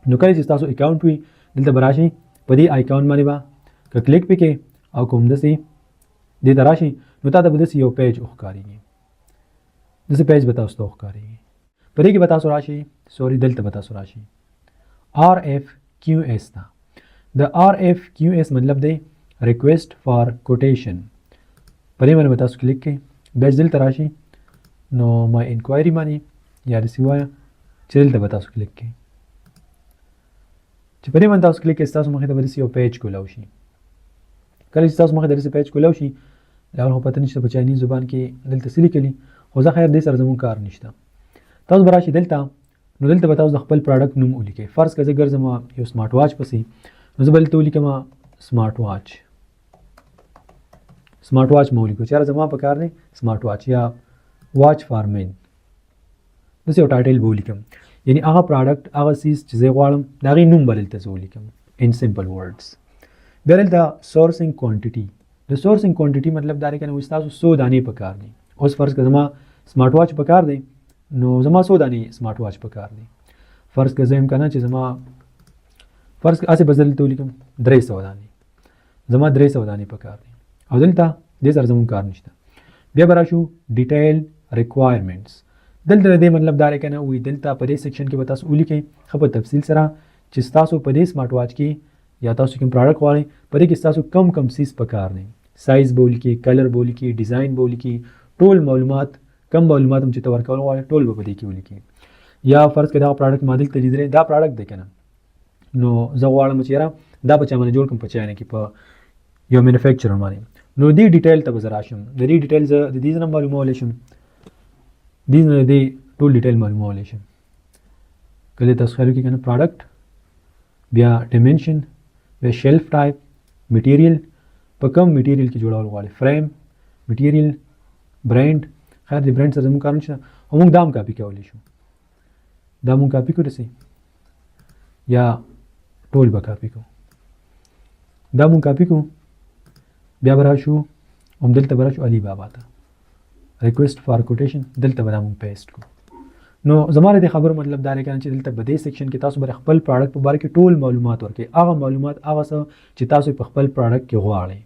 نو کله چې ستاسو اکاونټ وي دلته به راشئ، په دې اکاونټ باندې به که کلیک پې کړئ او کوم داسې دې ته راشئ نو تا ته به داسې یو پیج وښکارېږي، داسې پیج به تاسو ته وښکارېږي. په دې کې به تاسو راشئ، دلته به تاسو راشئ RFQS ته. د RFQS مطلب دی ریکویسټ فار کوټیشن. په دې باندې به تاسو کلیک کړئ، بیا چې دلته راشئ نو مای انکوایري باندې یا داسې ووایه چې دلته به تاسو کلیک کړئ. چې په دې باندې تاسو کلیک کړئ ستاسو مخې ته به داسې یو پیج کولاو شي. کله چې ستاسو مخې ته داسې پیج کولاو شي اول خو پته نشته په چاینیز زبان کې دلته څه لیکلي، خو زه خیر دې سره زموږ کار نشته. تاسو به راشئ دلته، نو دلته به تاسو د خپل پروډکټ نوم ولیکئ. فرض که زه ګرځم یو سمارټ واچ پسې، نو زه به دلته ولیکم سمارټ واچ مو ولیکو، چې یاره زما په کار دی سمارټ واچ یا واچ فار مین، داسې یو ټایټل به ولیکم. یعنې هغه پروډکټ هغه څیز چې زه غواړم د هغې نوم به دلته زه ولیکم ان سمپل ورډس. بیا دلته سورسینګ کوانټیټي. د سورسینګ کوانټیټي مطلب دا دی که نه ستاسو 100 دانې په کار دي. اوس فرض که زما سمارټ واچ په کار دی نو زما 100 دانې سمارټ واچ په کار دی. فرض که زه یم که نه چې زما فرض که هسې به زه دلته ولیکم 300 دانې، زما 300 دانې په کار دی او دلته دې سره زموږ کار نشته. بیا به راشو ډیټیل ریکوایرمنټس. دلته د دې مطلب دا دی که نه وایي دلته په دې سیکشن کې به تاسو ولیکئ ښه په تفصیل سره چې ستاسو په دې سمارټ واچ کې یا تاسو کوم پروډکټ غواړئ په دې کې تاسو کم سیز پکار نه سایز به ولیکي کلر به ولیکي ډیزاین به ولیکي ټول معلومات کم معلومات هم چې ته ورکول غواړئ ټول به په دې کې ولیکي. یا فرض کړه دا پروډکټ ما دلته لیدلی دا پروډکټ دی که نه نو زه غواړم چې یاره دا په چا باندې جوړ کړم په چاینه کې په یو مینوفیکچرر باندې نو دې ډیټیل ته به زه راشم د دې ډیټیل زه د دې نه معلومولی شم دې نه دې ټول ډیټیل معلومولی شم. کله تاسو خیال وکړئ که نه پروډکټ بیا ډیمنشن بیا شیلف ټایپ میټیریل په کم میټیریل کې جوړول غواړي فریم میټیریل برانډ خیر د برانډ سره زموږ کار نشته او موږ دا هم کاپي کولی شو دا موږ کاپي کړو رسئ یا ټول به کاپي کوو دا موږ کاپي کوو بیا به راشو همدلته به راشو علي بابا ته ریکویسټ فار کوټیشن دلته به دا موږ پیسټ کوو. نو زما د خبرو مطلب دا دی که چې دلته په دې سیکشن کې تاسو به خپل پروډکټ په باره کې ټول معلومات ورکړئ هغه معلومات هغه څه چې تاسو په خپل پروډکټ کې غواړئ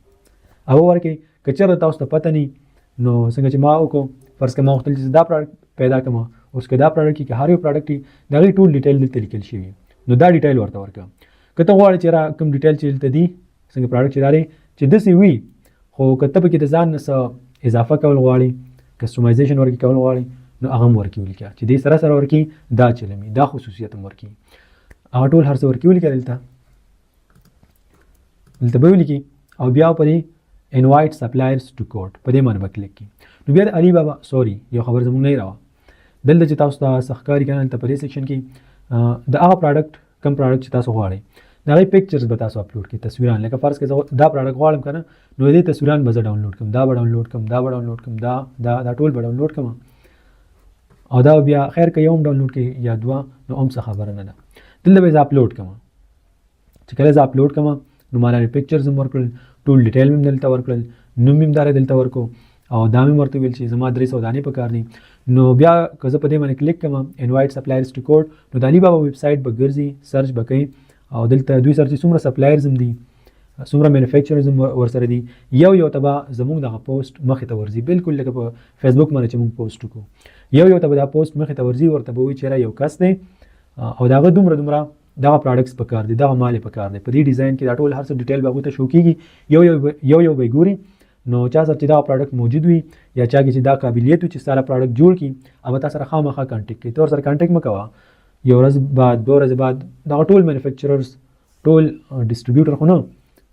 هغه ورکړئ که چېرته تاسو ته پته نه نو څنګه چې ما وکړو فرض کړه ما غوښتل چې دا پروډکټ پیدا کړم اوس که دا پروډکټ کې هر یو پروډکټ وي د هغې ټول ډیټیل دلته لیکل شوي نو دا ډیټیل ورته ورکړه. که ته غواړې چې را کوم ډیټیل چې دلته دي څنګه پروډکټ چې دا دی چې داسې وي خو که ته پکې د ځان نه څه اضافه کول غواړې کسټمایزیشن ورکې کول غواړې نو هغه هم ورکې ولیکه چې دې سره سره ورکې دا چلمي دا خصوصیت هم ورکې هغه ټول هر څه ورکې ولیکه دلته به ولیکي او بیا په دې انوایټ سپلایرز ټو کوډ په دې باندې به کلیک کړي. نو بیا د علي بابا سوري یو خبر زموږ نه راوه دلته چې تاسو ته څه ښکاري که نه دلته په دې سیکشن کې د هغه پروډکټ کم پروډکټ چې تاسو غواړئ د هغې پکچرز به تاسو اپلوډ کړئ تصویران لکه فرض کړئ زه دا پروډکټ غواړم که نه نو دې تصویران به زه ډاونلوډ کړم دا به ډاونلوډ کړم دا به ډاونلوډ کړم دا ټول به ډاونلوډ کړم او دا بیا خیر که یو هم ډاونلوډ کړئ یا دوه نو هم څه خبره نه ده دلته به زه اپلوډ کړم چې کله زه اپلوډ کړم نو ما لرې پکچرز هم ورکړل ټول ډیټیل مې دلته ورکړل نوم مې داره دلته ورکو او دا مې ورته ویل چې زما 300 دانې پکار دي نو بیا که زه په دې باندې کلیک کړم انوایټ سپلایرز ټو کوډ نو د علي بابا ویب سایټ به ګرځي سرچ به کوي او دلته دوی سره چې څومره سپلایرز هم دي څومره مینوفیکچررز هم ورسره دي یو ته به زموږ دغه پوسټ مخې ته ورځي بالکل لکه په فیسبوک باندې چې موږ پوسټ وکړو یو ته به دا پوسټ مخې ته ورځي ورته به وایي چې یو کس دی او د هغه دومره دغه پروډکټس پکار دي دغه مال پکار دی په دې ډیزاین کې دا ټول هر څه ډیټیل به هغوی ته شو کېږي یو به ګوري نو چا سره چې دا پروډکټ موجود وي یا چا کې چې دا قابلیت وي چې ستا پروډکټ جوړ کړي هغه تا سره خامخا کانټیکټ کوي ته ورسره کانټیکټ مه کوه یو ورځ بعد دوه ورځې بعد دغه ټول مینوفیکچررز ټول ډسټریبیوټر خو نه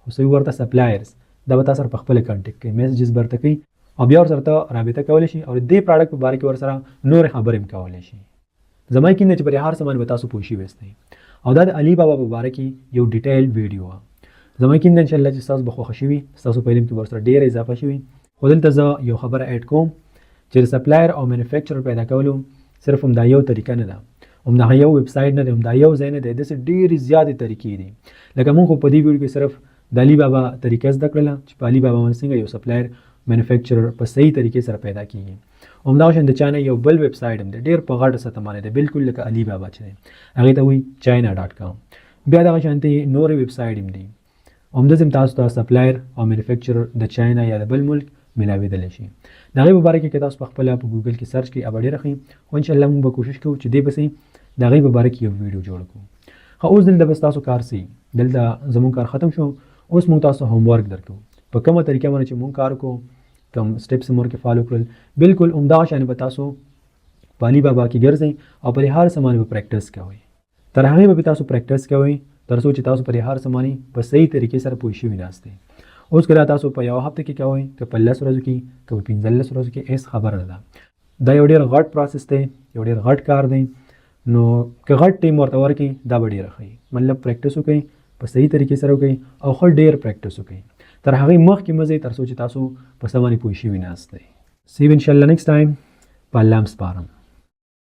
خو څه ورته سپلایرز دا به تا سره په خپله کانټیکټ کوي میسیجز به ورته کوي او بیا ورسره ته رابطه کولی شي او دې پروډکټ په باره کې ورسره نورې خبرې هم کولی شي. زما یقین دی چې پرې هر سامان به تاسو پوه شوي یاستئ او دا د علي بابا په باره کې یو ډیټیل ویډیو وه زما یقین دی انشاءالله چې ستاسو به خوښه شوي ستاسو په علم کې به ورسره ډېره اضافه شوي خو دلته زه یو خبره ایډ کوم چې د سپلایر او مینوفیکچرر پیدا کولو صرف همدا یو طریقه نه ده همدغه یو ویب سایټ نه دی همدا یو ځای نه دی داسې ډېرې زیاتې طریقې دي لکه موږ خو په دې ویډیو کې صرف د علي بابا طریقه زده کړله چې په علي بابا باندې څنګه یو سپلایر مینوفیکچرر په صحیح طریقې سره پیدا کېږي همدغه شان د چا نه یو بل ویب سایټ هم دی ډېر په غټه سطح باندې دی بالکل لکه علي بابا چې دی هغې ته وایي china.com بیا دغه شانتې نورې ویب سایټ هم دي همداسې هم تاسو ته سپلایر او مینوفیکچرر د چاینا یا د بل ملک میلاوېدلی شي د هغې په باره کې که تاسو په خپله په ګوګل کې سرچ کړئ به ډېره ښه خو انشاءالله موږ به کوشش کوو چې دې پسې د هغې په باره کې یو ویډیو جوړ کړو. ښه اوس دلته بس تاسو کار سئ دلته زموږ کار ختم شو اوس موږ تاسو هوم ورک درکوو په کومه طریقه باندې چې موږ کار کوو کوم سټیپس مو ورکې فالو کړل بالکل همدغه شانې به تاسو په علي بابا کې ګرځئ او په دې هر څه باندې به پریکټس کوئ تر هغې به تاسو پریکټس کوئ تر څو چې تاسو په دې هر څه باندې په صحیح طریقې سره پوه شوي ناستئ. اوس که دا تاسو په یوه هفته کې کوئ که په 10 ورځو کې که په 15 ورځو کې هېڅ خبره نه ده دا یو ډېر غټ پروسس دی یو ډېر غټ کار دی نو که غټ ټیم ورته ورکړئ دا به ډېره ښه مطلب پریکټس وکړئ په صحیح طریقې سره وکړئ او ښه ډېر پریکټس وکړئ تر هغې مخکې مه ځئ تر څو چې تاسو په څه باندې پوه شوي ناست دی. سی یو انشاءالله نیکسټ ټایم په الله م سپارم.